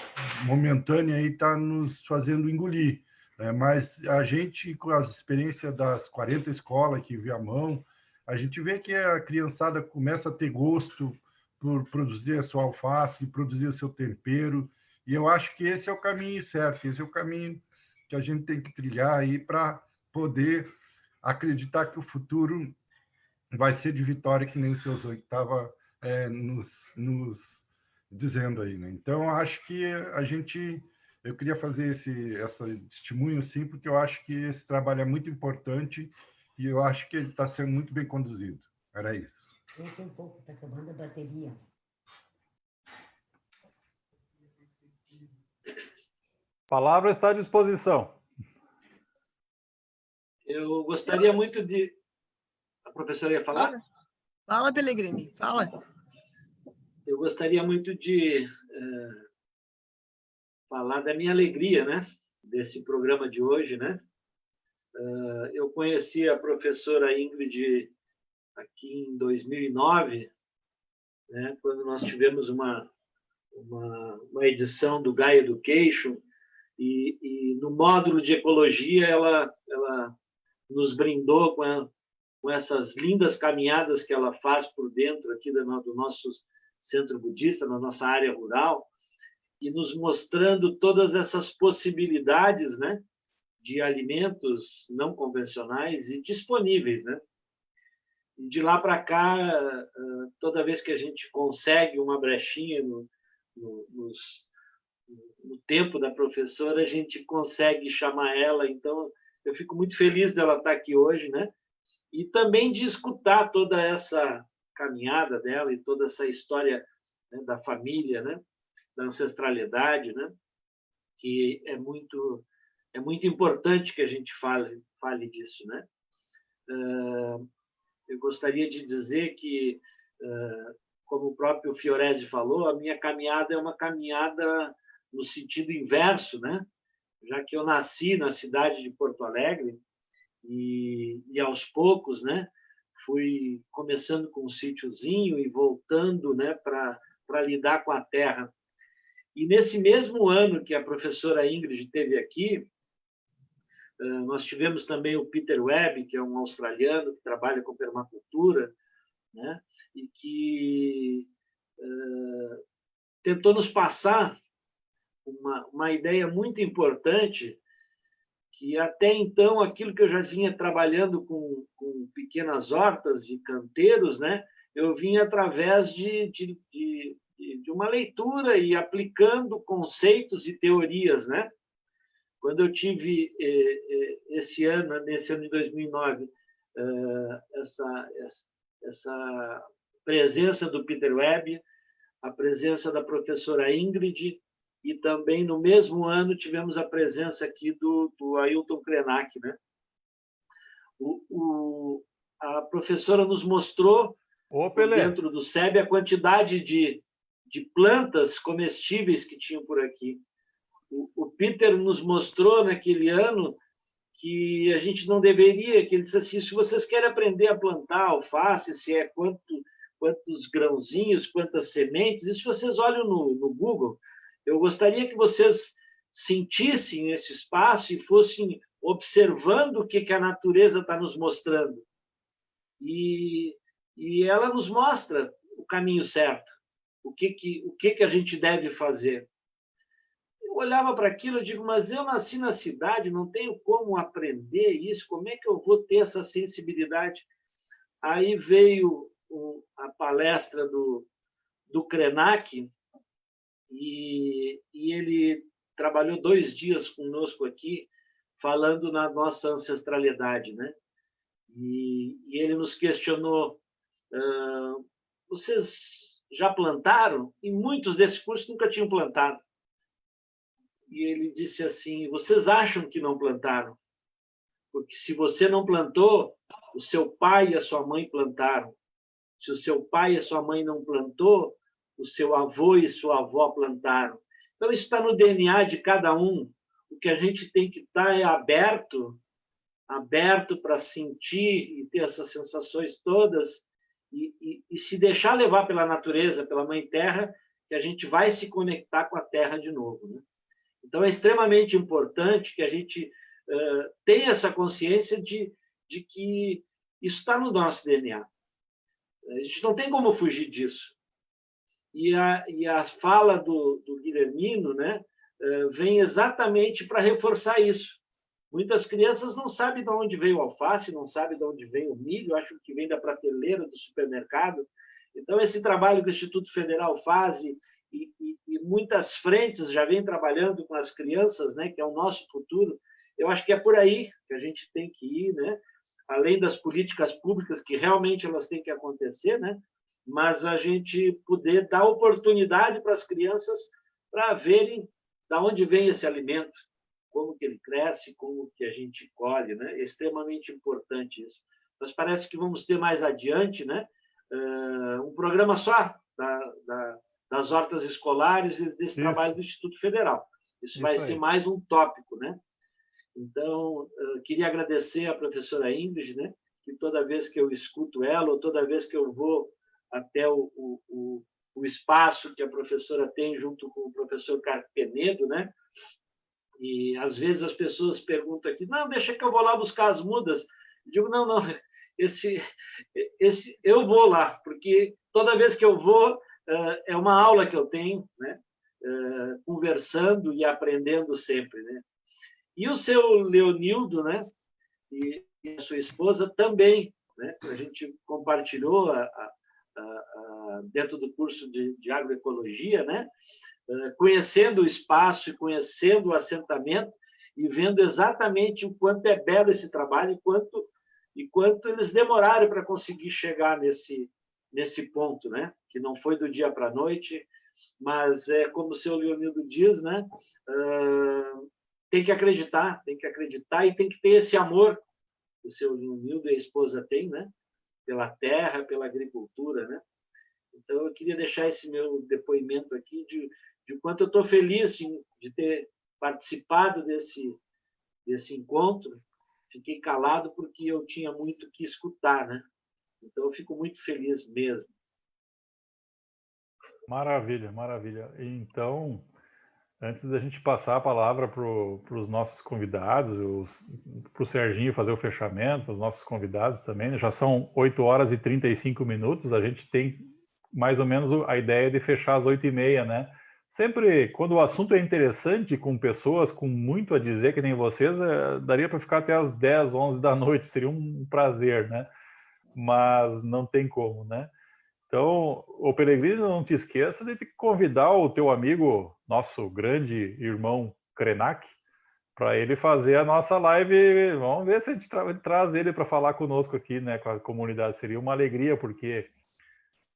momentânea está nos fazendo engolir. Mas a gente, com as experiências das 40 escolas que Viamão, a gente vê que a criançada começa a ter gosto por produzir a sua alface, produzir o seu tempero, e eu acho que esse é o caminho certo, esse é o caminho que a gente tem que trilhar aí para poder acreditar que o futuro vai ser de vitória, que nem o seu Zoe estava nos dizendo aí, né? Então, acho que eu queria fazer esse testemunho, sim, porque eu acho que esse trabalho é muito importante e eu acho que ele está sendo muito bem conduzido. Era isso. Um pouco, está acabando a bateria. A palavra está à disposição. Eu gostaria muito de... A professora ia falar? Fala, Pellegrini, fala. Eu gostaria muito de falar da minha alegria, né? Desse programa de hoje, né? Eu conheci a professora Ingrid aqui em 2009, né? Quando nós tivemos uma edição do Gaia Education, e no módulo de ecologia ela nos brindou com essas lindas caminhadas que ela faz por dentro aqui do nosso centro budista, na nossa área rural, e nos mostrando todas essas possibilidades, né, de alimentos não convencionais e disponíveis, né? E de lá para cá, toda vez que a gente consegue uma brechinha no tempo da professora, a gente consegue chamar ela. Então, eu fico muito feliz dela estar aqui hoje, né? E também de escutar toda essa caminhada dela e toda essa história, né, da família, né, da ancestralidade, né, que é muito importante que a gente fale disso, né? Eu gostaria de dizer que, como o próprio Fiorese falou, a minha caminhada é uma caminhada no sentido inverso, né? Já que eu nasci na cidade de Porto Alegre e aos poucos, né, fui começando com um sítiozinho e voltando, né, para lidar com a terra. E nesse mesmo ano que a professora Ingrid esteve aqui, nós tivemos também o Peter Webb, que é um australiano que trabalha com permacultura, né, e que tentou nos passar uma ideia muito importante, que até então aquilo que eu já vinha trabalhando com pequenas hortas de canteiros, né, eu vinha através de uma leitura e aplicando conceitos e teorias, né? Quando eu tive nesse ano de 2009, essa presença do Peter Webb, a presença da professora Ingrid, e também no mesmo ano tivemos a presença aqui do Ailton Krenak, né? A professora nos mostrou, dentro do SEB, a quantidade de plantas comestíveis que tinham por aqui. O Peter nos mostrou naquele ano que a gente não deveria, que ele disse assim, se vocês querem aprender a plantar alface, se é quantos grãozinhos, quantas sementes, isso vocês olham no Google. Eu gostaria que vocês sentissem esse espaço e fossem observando o que a natureza está nos mostrando. E ela nos mostra o caminho certo, o que a gente deve fazer. Eu olhava para aquilo e digo, mas eu nasci na cidade, não tenho como aprender isso, como é que eu vou ter essa sensibilidade? Aí veio a palestra do Krenak, e ele trabalhou 2 dias conosco aqui, falando na nossa ancestralidade, né? E ele nos questionou, vocês já plantaram? E muitos desses cursos nunca tinham plantado. e ele disse assim: vocês acham que não plantaram? Porque se você não plantou, o seu pai e a sua mãe plantaram. Se o seu pai e a sua mãe não plantou, o seu avô e sua avó plantaram. Então, isso está no DNA de cada um. O que a gente tem que estar é aberto para sentir e ter essas sensações todas e se deixar levar pela natureza, pela Mãe Terra, que a gente vai se conectar com a Terra de novo, né? Então, é extremamente importante que a gente tenha essa consciência de que isso está no nosso DNA. A gente não tem como fugir disso. E a fala do Guilhermino, né, vem exatamente para reforçar isso. Muitas crianças não sabem de onde veio o alface, não sabem de onde veio o milho, acham que vem da prateleira do supermercado. Então, esse trabalho que o Instituto Federal faz e muitas frentes já vem trabalhando com as crianças, né, que é o nosso futuro, eu acho que é por aí que a gente tem que ir, né? Além das políticas públicas, que realmente elas têm que acontecer, né? Mas a gente poder dar oportunidade para as crianças para verem de onde vem esse alimento, como que ele cresce, como que a gente colhe, né? É extremamente importante isso. Mas parece que vamos ter mais adiante, né, um programa só das hortas escolares e desse trabalho do Instituto Federal. Isso vai ser mais um tópico, né? Então, queria agradecer à professora Ingrid, né, que toda vez que eu escuto ela, ou toda vez que eu vou até o espaço que a professora tem junto com o professor Penedo, né, e às vezes as pessoas perguntam aqui, não, deixa que eu vou lá buscar as mudas. Eu digo, não, esse eu vou lá, porque toda vez que eu vou, é uma aula que eu tenho, né, conversando e aprendendo sempre, né. E o seu Leonildo, né, e a sua esposa também, né, a gente compartilhou dentro do curso de agroecologia, né, conhecendo o espaço e conhecendo o assentamento e vendo exatamente o quanto é belo esse trabalho e quanto eles demoraram para conseguir chegar nesse ponto, né, que não foi do dia para a noite, mas é como o seu Leonildo diz, né, tem que acreditar e tem que ter esse amor que o seu Leonildo e a esposa têm, né, pela terra, pela agricultura, né. Então, eu queria deixar esse meu depoimento aqui de quanto eu estou feliz de ter participado desse encontro. Fiquei calado porque eu tinha muito que escutar, né. Então, eu fico muito feliz mesmo. Maravilha, maravilha. Então, antes da gente passar a palavra para os nossos convidados, para o Serginho fazer o fechamento, os nossos convidados também, né? Já são 8 horas e 35 minutos, a gente tem mais ou menos a ideia de fechar às 8h30, né? Sempre, quando o assunto é interessante, com pessoas com muito a dizer, que nem vocês, daria para ficar até às 10, 11 da noite, seria um prazer, né? Mas não tem como, né? Então, ô Peregrino, não te esqueça de convidar o teu amigo, nosso grande irmão Krenak, para ele fazer a nossa live. Vamos ver se a gente traz ele para falar conosco aqui, né, com a comunidade. Seria uma alegria, porque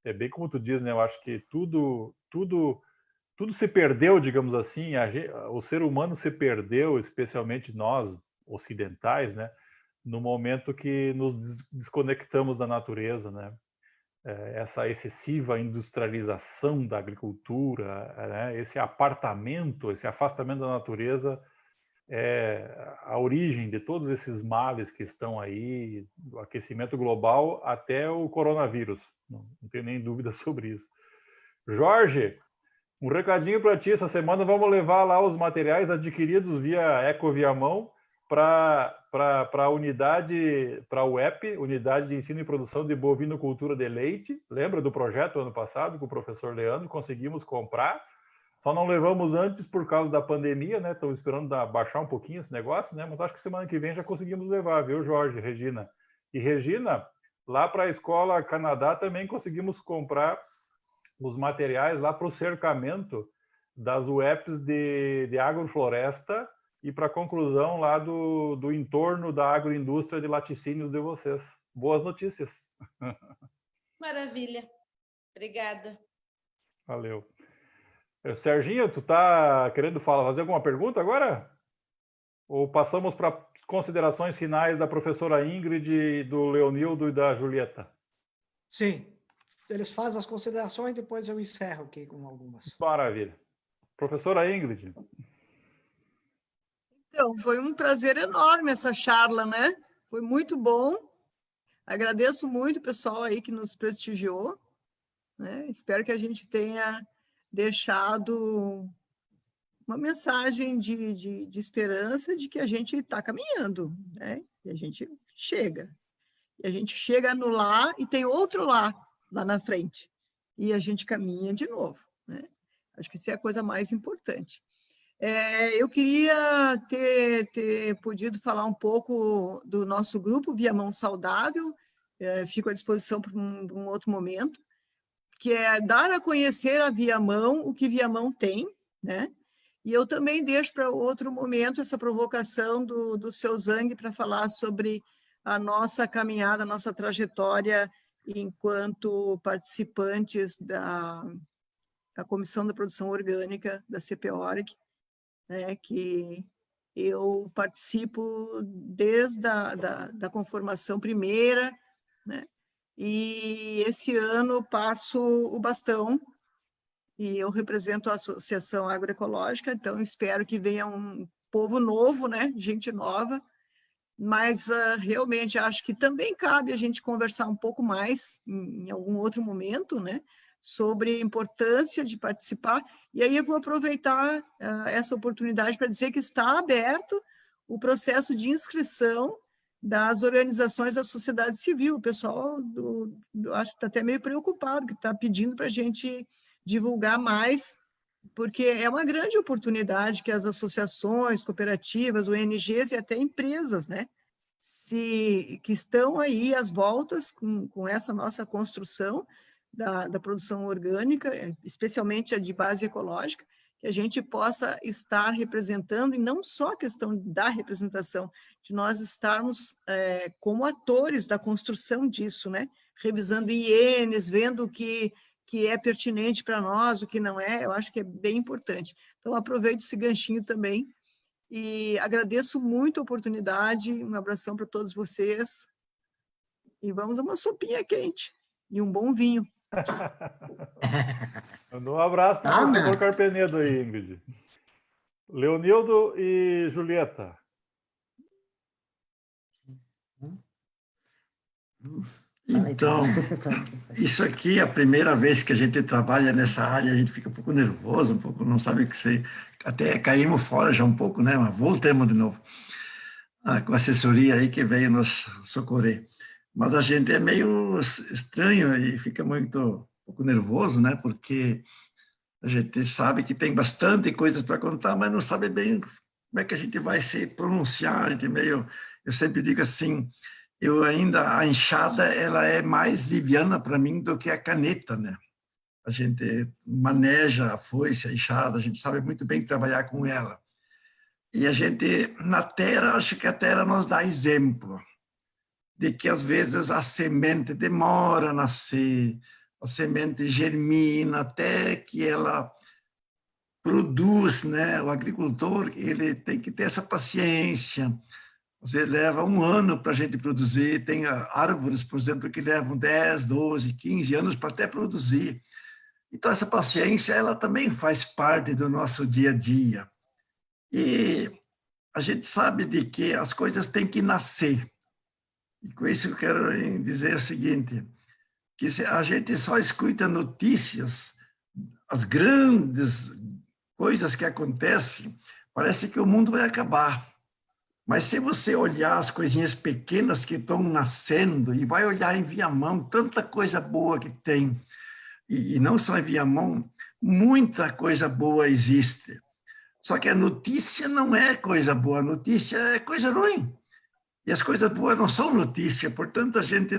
é bem como tu diz, né? Eu acho que tudo se perdeu, digamos assim. O ser humano se perdeu, especialmente nós ocidentais, né, no momento que nos desconectamos da natureza, né? Essa excessiva industrialização da agricultura, né? Esse afastamento da natureza é a origem de todos esses males que estão aí, do aquecimento global até o coronavírus. Não tenho nem dúvida sobre isso. Jorge, um recadinho para ti. Essa semana vamos levar lá os materiais adquiridos via Ecoviamão para a unidade, para a UEP, Unidade de Ensino e Produção de Bovinocultura de Leite. Lembra do projeto ano passado com o professor Leandro? Conseguimos comprar, só não levamos antes por causa da pandemia, né? Estamos esperando baixar um pouquinho esse negócio, né? Mas acho que semana que vem já conseguimos levar, viu, Jorge, Regina? E Regina, lá para a Escola Canadá também conseguimos comprar os materiais lá para o cercamento das UEPs de agrofloresta e para a conclusão lá do entorno da agroindústria de laticínios de vocês. Boas notícias. Maravilha. Obrigada. Valeu. Serginho, tu tá querendo fazer alguma pergunta agora? Ou passamos para considerações finais da professora Ingrid, do Leonildo e da Julieta? Sim. Eles fazem as considerações, depois eu encerro aqui com algumas. Maravilha. Professora Ingrid. Então, foi um prazer enorme essa charla, né? Foi muito bom. Agradeço muito o pessoal aí que nos prestigiou, né? Espero que a gente tenha deixado uma mensagem de esperança de que a gente está caminhando, né? E a gente chega. E a gente chega no lá e tem outro lá na frente. E a gente caminha de novo, né? Acho que isso é a coisa mais importante. Eu queria ter podido falar um pouco do nosso grupo Viamão Saudável, fico à disposição para um outro momento, que é dar a conhecer a Viamão o que Viamão tem, né? E eu também deixo para outro momento essa provocação do seu Zang para falar sobre a nossa caminhada, a nossa trajetória enquanto participantes da Comissão da Produção Orgânica da CPORG, né, que eu participo desde da conformação primeira, né, e esse ano passo o bastão, e eu represento a Associação Agroecológica, então espero que venha um povo novo, né, gente nova, mas realmente acho que também cabe a gente conversar um pouco mais em algum outro momento, né, sobre a importância de participar, e aí eu vou aproveitar essa oportunidade para dizer que está aberto o processo de inscrição das organizações da sociedade civil. O pessoal, acho que está até meio preocupado, que está pedindo para a gente divulgar mais, porque é uma grande oportunidade que as associações, cooperativas, ONGs e até empresas, né, que estão aí às voltas com essa nossa construção da produção orgânica, especialmente a de base ecológica, que a gente possa estar representando, e não só a questão da representação, de nós estarmos como atores da construção disso, né? Revisando ienes, vendo o que é pertinente para nós, o que não é, eu acho que é bem importante. Então, aproveito esse ganchinho também, e agradeço muito a oportunidade, um abração para todos vocês, e vamos a uma sopinha quente, e um bom vinho. Manda um abraço para o professor Carpenedo aí, Ingrid. Leonildo e Julieta. Então, isso aqui é a primeira vez que a gente trabalha nessa área, a gente fica um pouco nervoso, um pouco não sabe o que sei. Até caímos fora já um pouco, né? Mas voltemos de novo com a assessoria aí que veio nos socorrer. Mas a gente é meio estranho e fica um pouco nervoso, né? Porque a gente sabe que tem bastante coisas para contar, mas não sabe bem como é que a gente vai se pronunciar. A gente eu sempre digo assim, a enxada, ela é mais liviana para mim do que a caneta, né? A gente maneja a foice, a enxada, a gente sabe muito bem trabalhar com ela. E a gente, na terra, acho que a terra nos dá exemplo de que, às vezes, a semente demora a nascer, a semente germina até que ela produz, né? O agricultor, ele tem que ter essa paciência. Às vezes leva 1 ano para a gente produzir, tem árvores, por exemplo, que levam 10, 12, 15 anos para até produzir. Então, essa paciência, ela também faz parte do nosso dia a dia. E a gente sabe de que as coisas têm que nascer. E com isso eu quero dizer o seguinte, que se a gente só escuta notícias, as grandes coisas que acontecem, parece que o mundo vai acabar. Mas se você olhar as coisinhas pequenas que estão nascendo, e vai olhar em Viamão, tanta coisa boa que tem, e não só em Viamão, muita coisa boa existe. Só que a notícia não é coisa boa, a notícia é coisa ruim. E as coisas boas não são notícia, portanto, a gente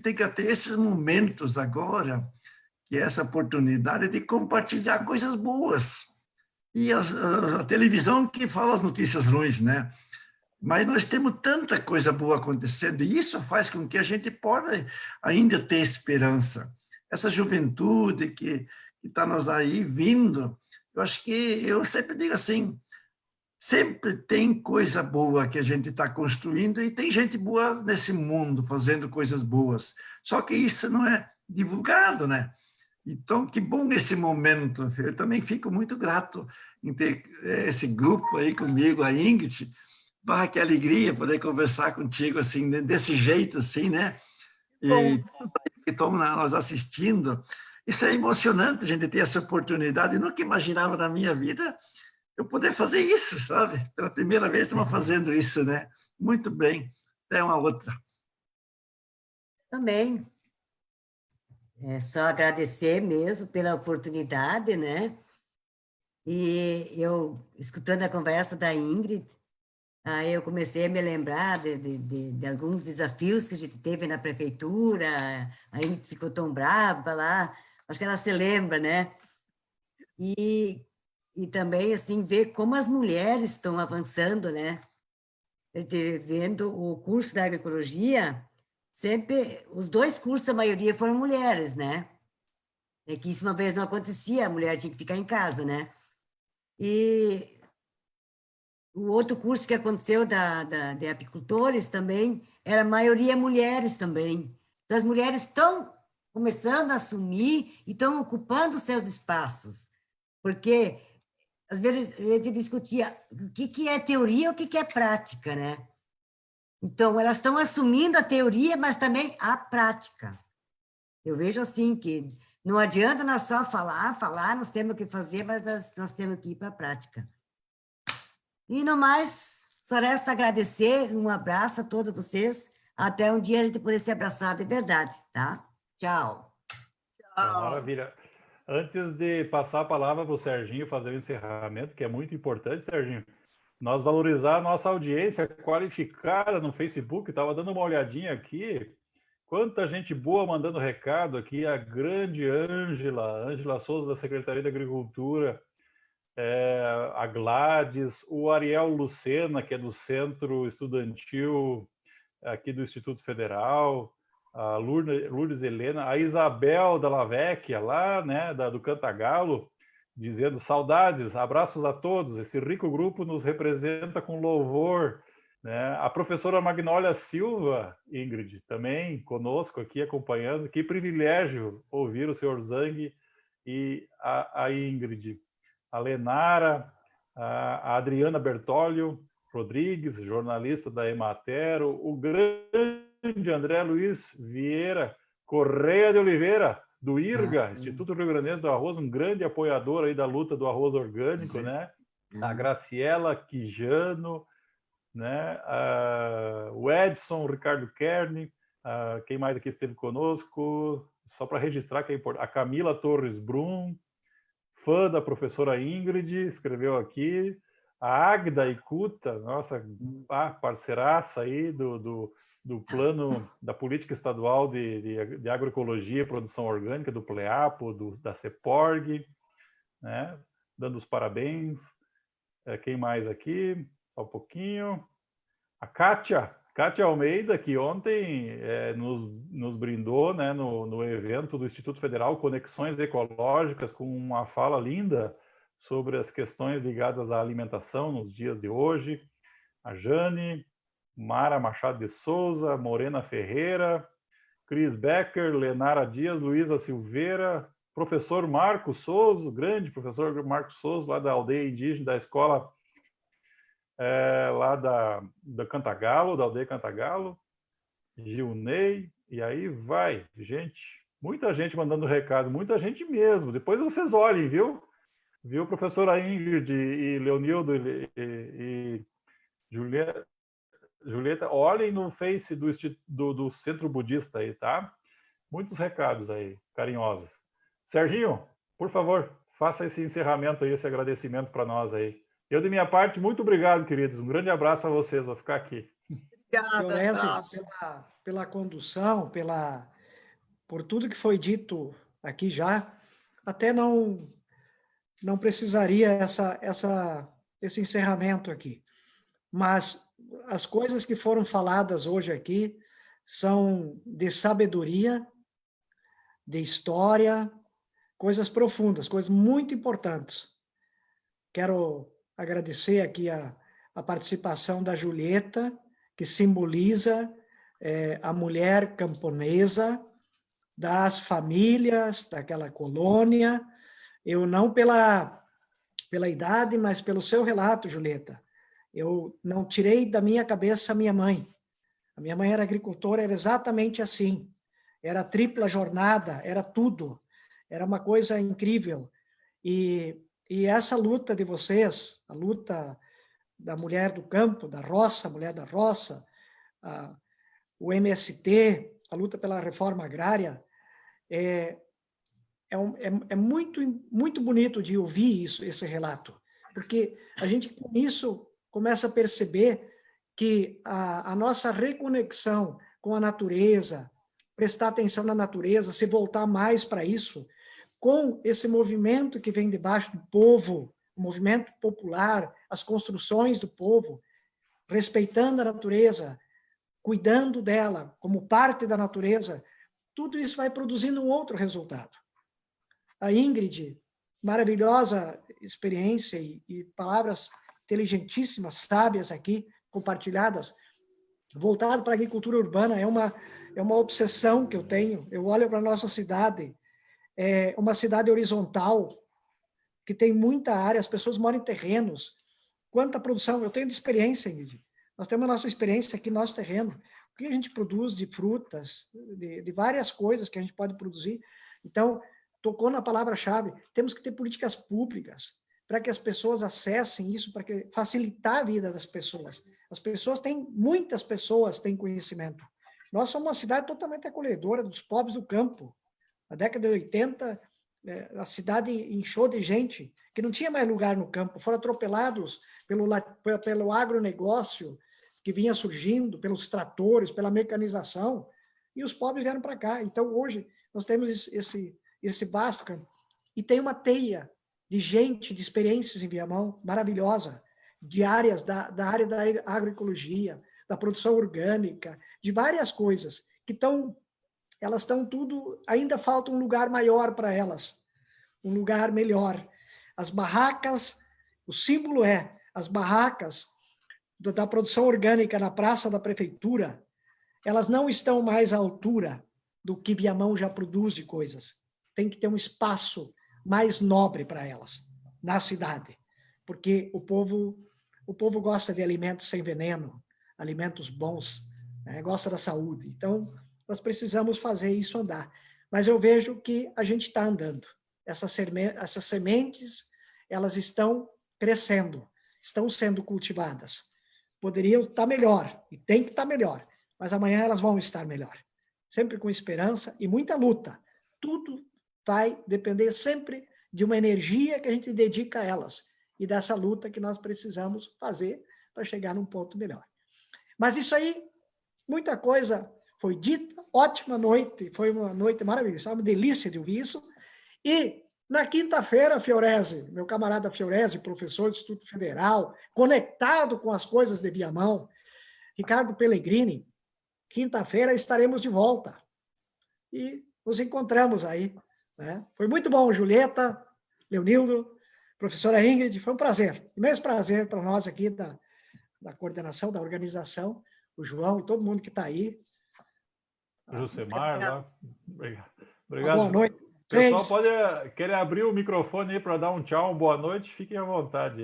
tem que ter esses momentos agora, que é essa oportunidade de compartilhar coisas boas. E a televisão que fala as notícias ruins, né? Mas nós temos tanta coisa boa acontecendo, e isso faz com que a gente possa ainda ter esperança. Essa juventude que está nos aí vindo, Eu acho que eu sempre digo assim, sempre tem coisa boa que a gente está construindo e tem gente boa nesse mundo fazendo coisas boas. Só que isso não é divulgado, né? Então, que bom esse momento. Eu também fico muito grato em ter esse grupo aí comigo, a Ingrid. Bah, que alegria poder conversar contigo assim, desse jeito, assim, né? E que estão nós assistindo. Isso é emocionante, a gente ter essa oportunidade. Eu nunca imaginava na minha vida eu poder fazer isso, sabe? Pela primeira vez estamos fazendo isso, né? Muito bem. Até uma outra. Também. É só agradecer mesmo pela oportunidade, né? E eu, escutando a conversa da Ingrid, aí eu comecei a me lembrar de alguns desafios que a gente teve na prefeitura, a Ingrid ficou tão brava lá, acho que ela se lembra, né? E também, assim, ver como as mulheres estão avançando, né? Vendo o curso da agroecologia, sempre, os 2 cursos, a maioria foram mulheres, né? É que isso uma vez não acontecia, a mulher tinha que ficar em casa, né? E o outro curso que aconteceu de apicultores também, era a maioria mulheres também. Então, as mulheres estão começando a assumir e estão ocupando seus espaços, porque, às vezes, a gente discutia o que é teoria e o que é prática, né? Então, elas estão assumindo a teoria, mas também a prática. Eu vejo assim que não adianta nós só falar, nós temos que fazer, mas nós temos que ir para a prática. E, no mais, só resta agradecer, um abraço a todos vocês, até um dia a gente poder se abraçar de verdade, tá? Tchau. Maravilha. Antes de passar a palavra para o Serginho fazer o encerramento, que é muito importante, Serginho, nós valorizar a nossa audiência qualificada no Facebook, estava dando uma olhadinha aqui, quanta gente boa mandando recado aqui, a grande Ângela Souza, da Secretaria da Agricultura, a Gladys, o Ariel Lucena, que é do Centro Estudantil aqui do Instituto Federal, a Lourdes Helena, a Isabel da Lavecchia, lá, né, do Cantagalo, dizendo saudades, abraços a todos, esse rico grupo nos representa com louvor, né? A professora Magnólia Silva, Ingrid, também conosco aqui acompanhando, que privilégio ouvir o senhor Zang e a Ingrid, a Lenara, a Adriana Bertolio Rodrigues, jornalista da Ematero, o grande André Luiz Vieira Correia de Oliveira, do IRGA, Instituto Rio Grandense do Arroz, um grande apoiador aí da luta do arroz orgânico, né? A Graciela Quijano, né? O Edson, o Ricardo Kern, quem mais aqui esteve conosco? Só para registrar que é importante. A Camila Torres Brum, fã da professora Ingrid, escreveu aqui. A Agda Ikuta, nossa parceiraça aí do plano da política estadual de agroecologia e produção orgânica, do PLEAPO, da CEPORG, né? Dando os parabéns. Quem mais aqui? Só um pouquinho. A Kátia Almeida, que ontem nos brindou, né, no evento do Instituto Federal Conexões Ecológicas, com uma fala linda sobre as questões ligadas à alimentação nos dias de hoje. A Jane, Mara Machado de Souza, Morena Ferreira, Cris Becker, Lenara Dias, Luísa Silveira, professor Marcos Souza, grande professor Marcos Souza, lá da aldeia indígena, da escola lá da Cantagalo, da aldeia Cantagalo, Gilney, e aí vai, gente, muita gente mandando recado, muita gente mesmo. Depois vocês olhem, viu, professora Ingrid e Leonildo e Julieta, olhem no Face do Centro Budista aí, tá? Muitos recados aí, carinhosos. Serginho, por favor, faça esse encerramento aí, esse agradecimento para nós aí. Eu, de minha parte, muito obrigado, queridos. Um grande abraço a vocês, vou ficar aqui. Obrigada pela condução, por tudo que foi dito aqui já. Até não precisaria esse encerramento aqui. Mas as coisas que foram faladas hoje aqui são de sabedoria, de história, coisas profundas, coisas muito importantes. quero agradecer aqui a participação da Julieta, que simboliza a mulher camponesa das famílias daquela colônia. Eu não pela idade, mas pelo seu relato, Julieta. Eu não tirei da minha cabeça a minha mãe. A minha mãe era agricultora, era exatamente assim. Era tripla jornada, era tudo. Era uma coisa incrível. E essa luta de vocês, a luta da mulher do campo, da roça, mulher da roça, o MST, a luta pela reforma agrária, é muito, muito bonito de ouvir esse relato, porque a gente, com isso, começa a perceber que a nossa reconexão com a natureza, prestar atenção na natureza, se voltar mais para isso, com esse movimento que vem debaixo do povo, o movimento popular, as construções do povo, respeitando a natureza, cuidando dela como parte da natureza, tudo isso vai produzindo um outro resultado. A Ingrid, maravilhosa experiência e palavras inteligentíssimas, sábias aqui, compartilhadas, voltado para a agricultura urbana, é uma obsessão que eu tenho. Eu olho para a nossa cidade, é uma cidade horizontal, que tem muita área, as pessoas moram em terrenos. Quanta produção, eu tenho de experiência, Ingrid. Nós temos a nossa experiência aqui, nosso terreno. O que a gente produz de frutas, de várias coisas que a gente pode produzir. Então, tocou na palavra-chave, temos que ter políticas públicas para que as pessoas acessem isso, para facilitar a vida das pessoas. Muitas pessoas têm conhecimento. Nós somos uma cidade totalmente acolhedora dos pobres do campo. Na década de 80, a cidade inchou de gente que não tinha mais lugar no campo, foram atropelados pelo agronegócio que vinha surgindo, pelos tratores, pela mecanização, e os pobres vieram para cá. Então, hoje, nós temos esse vasto campo. E tem uma teia de gente, de experiências em Viamão, maravilhosa, de áreas da área da agroecologia, da produção orgânica, de várias coisas, que elas estão tudo, ainda falta um lugar maior para elas, um lugar melhor. As barracas, o símbolo as barracas da produção orgânica na praça da prefeitura, elas não estão mais à altura do que Viamão já produz de coisas. Tem que ter um espaço mais nobre para elas, na cidade, porque o povo gosta de alimentos sem veneno, alimentos bons, né? Gosta da saúde. Então, nós precisamos fazer isso andar. Mas eu vejo que a gente está andando. Essas sementes, elas estão crescendo, estão sendo cultivadas. Poderiam estar melhor, e tem que estar melhor, mas amanhã elas vão estar melhor. Sempre com esperança e muita luta. Tudo vai depender sempre de uma energia que a gente dedica a elas e dessa luta que nós precisamos fazer para chegar num ponto melhor. Mas isso aí, muita coisa foi dita, ótima noite, foi uma noite maravilhosa, uma delícia de ouvir isso. E na quinta-feira, Fiorese, meu camarada Fiorese, professor do Instituto Federal, conectado com as coisas de Viamão, Ricardo Pellegrini, quinta-feira estaremos de volta. E nos encontramos aí. Né? Foi muito bom, Julieta, Leonildo, professora Ingrid, foi um prazer. Imenso prazer para nós aqui da coordenação, da organização, o João e todo mundo que está aí. Josemar, lá. Obrigado. Boa noite. O pessoal pode querer abrir o microfone aí para dar um tchau, boa noite, fiquem à vontade.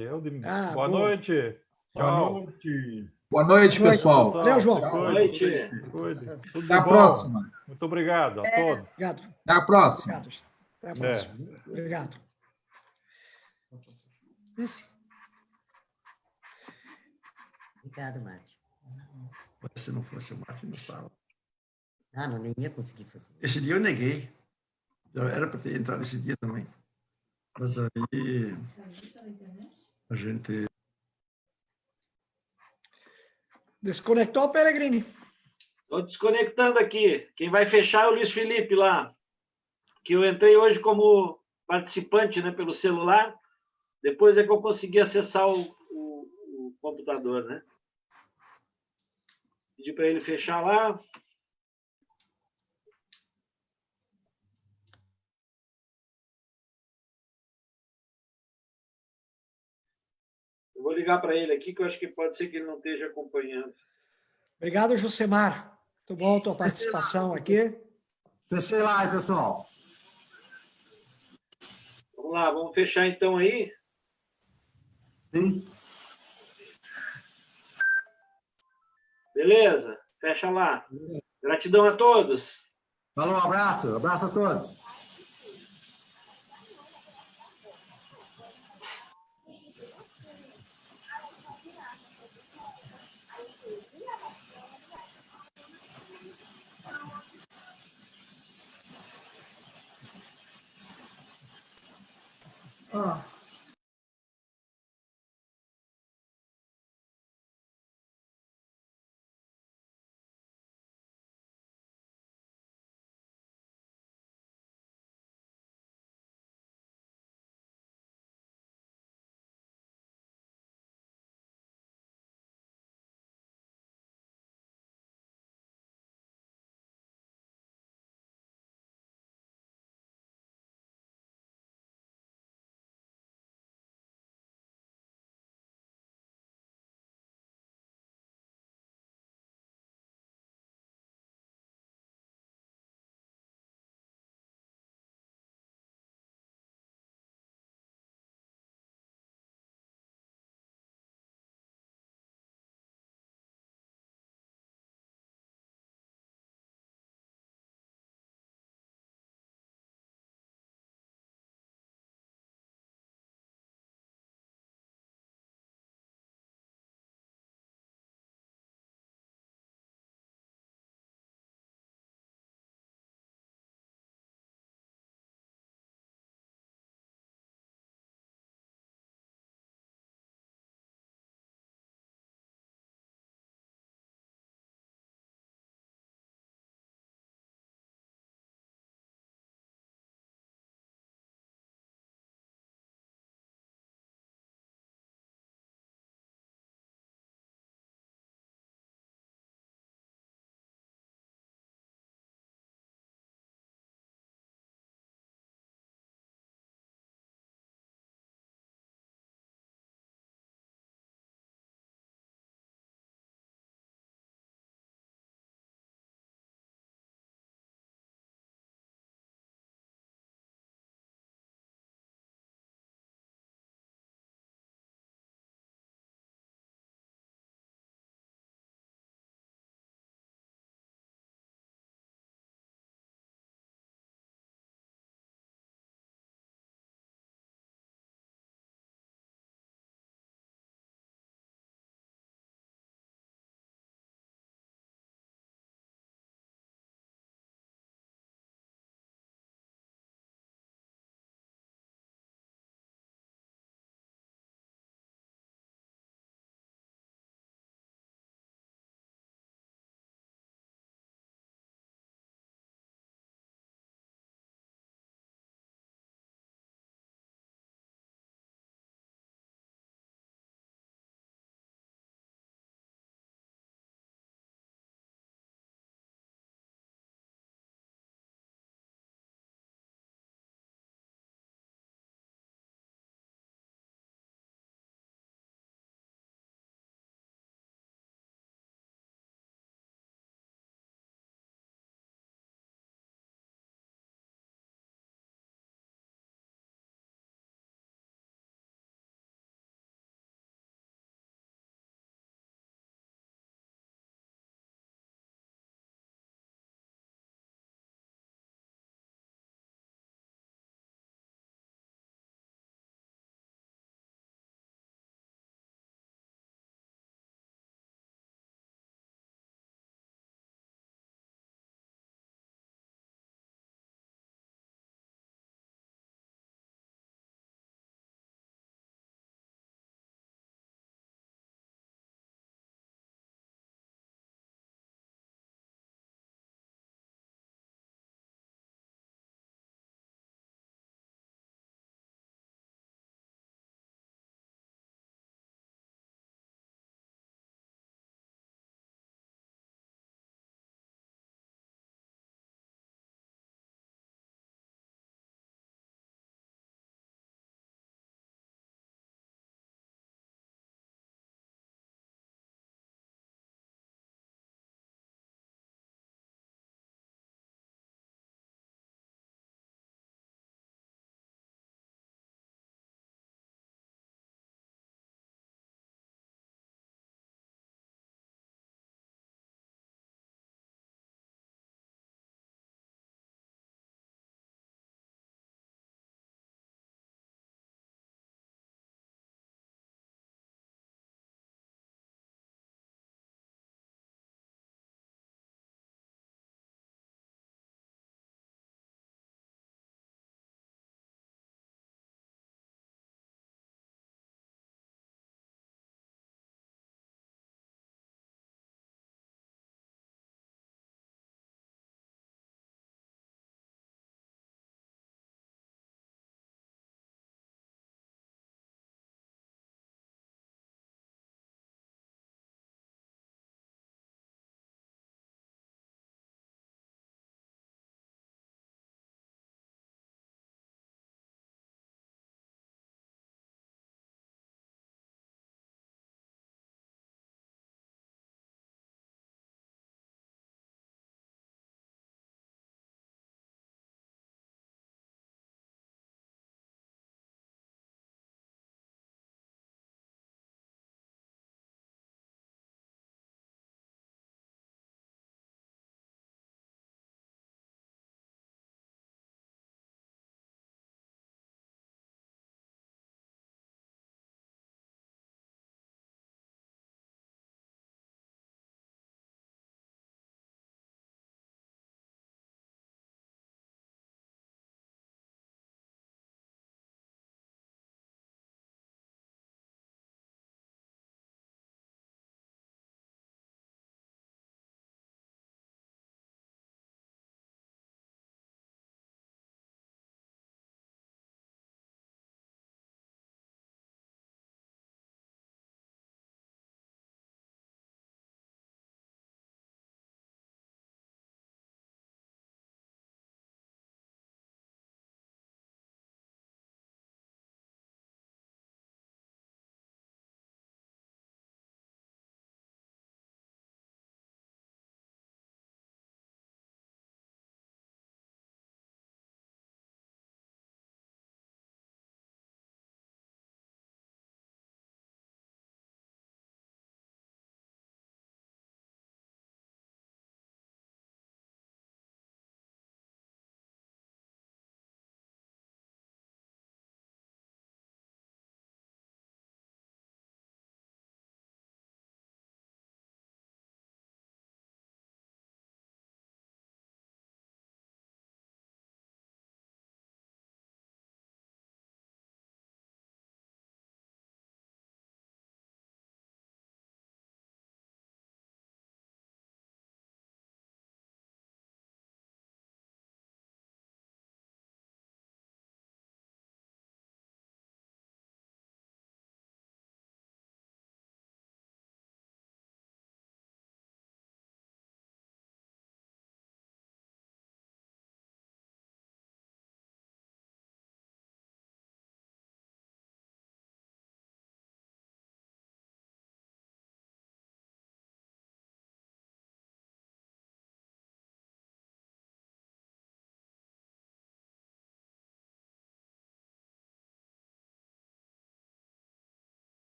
Boa noite. Boa noite. Boa noite, pessoal. Valeu, João. Boa noite. Até a próxima. Muito obrigado a todos. Obrigado. Até a próxima. Obrigado. Até a próxima. Obrigado. Obrigado, Márcio. Se não fosse o Martin, não estava. Ah, não, nem ia conseguir fazer. Esse dia eu neguei. Já era para ter entrado esse dia também. Mas aí a gente... Desconectou, Pellegrini? Estou desconectando aqui. Quem vai fechar é o Luiz Felipe lá, que eu entrei hoje como participante, né, pelo celular. Depois é que eu consegui acessar o computador, né? Pedi para ele fechar lá. Vou ligar para ele aqui, que eu acho que pode ser que ele não esteja acompanhando. Obrigado, Josemar. Muito bom a tua participação aqui. Fechei lá, pessoal. Vamos lá, vamos fechar então aí? Sim. Beleza? Fecha lá. Gratidão a todos. Falou, um abraço. Abraço a todos. Ó,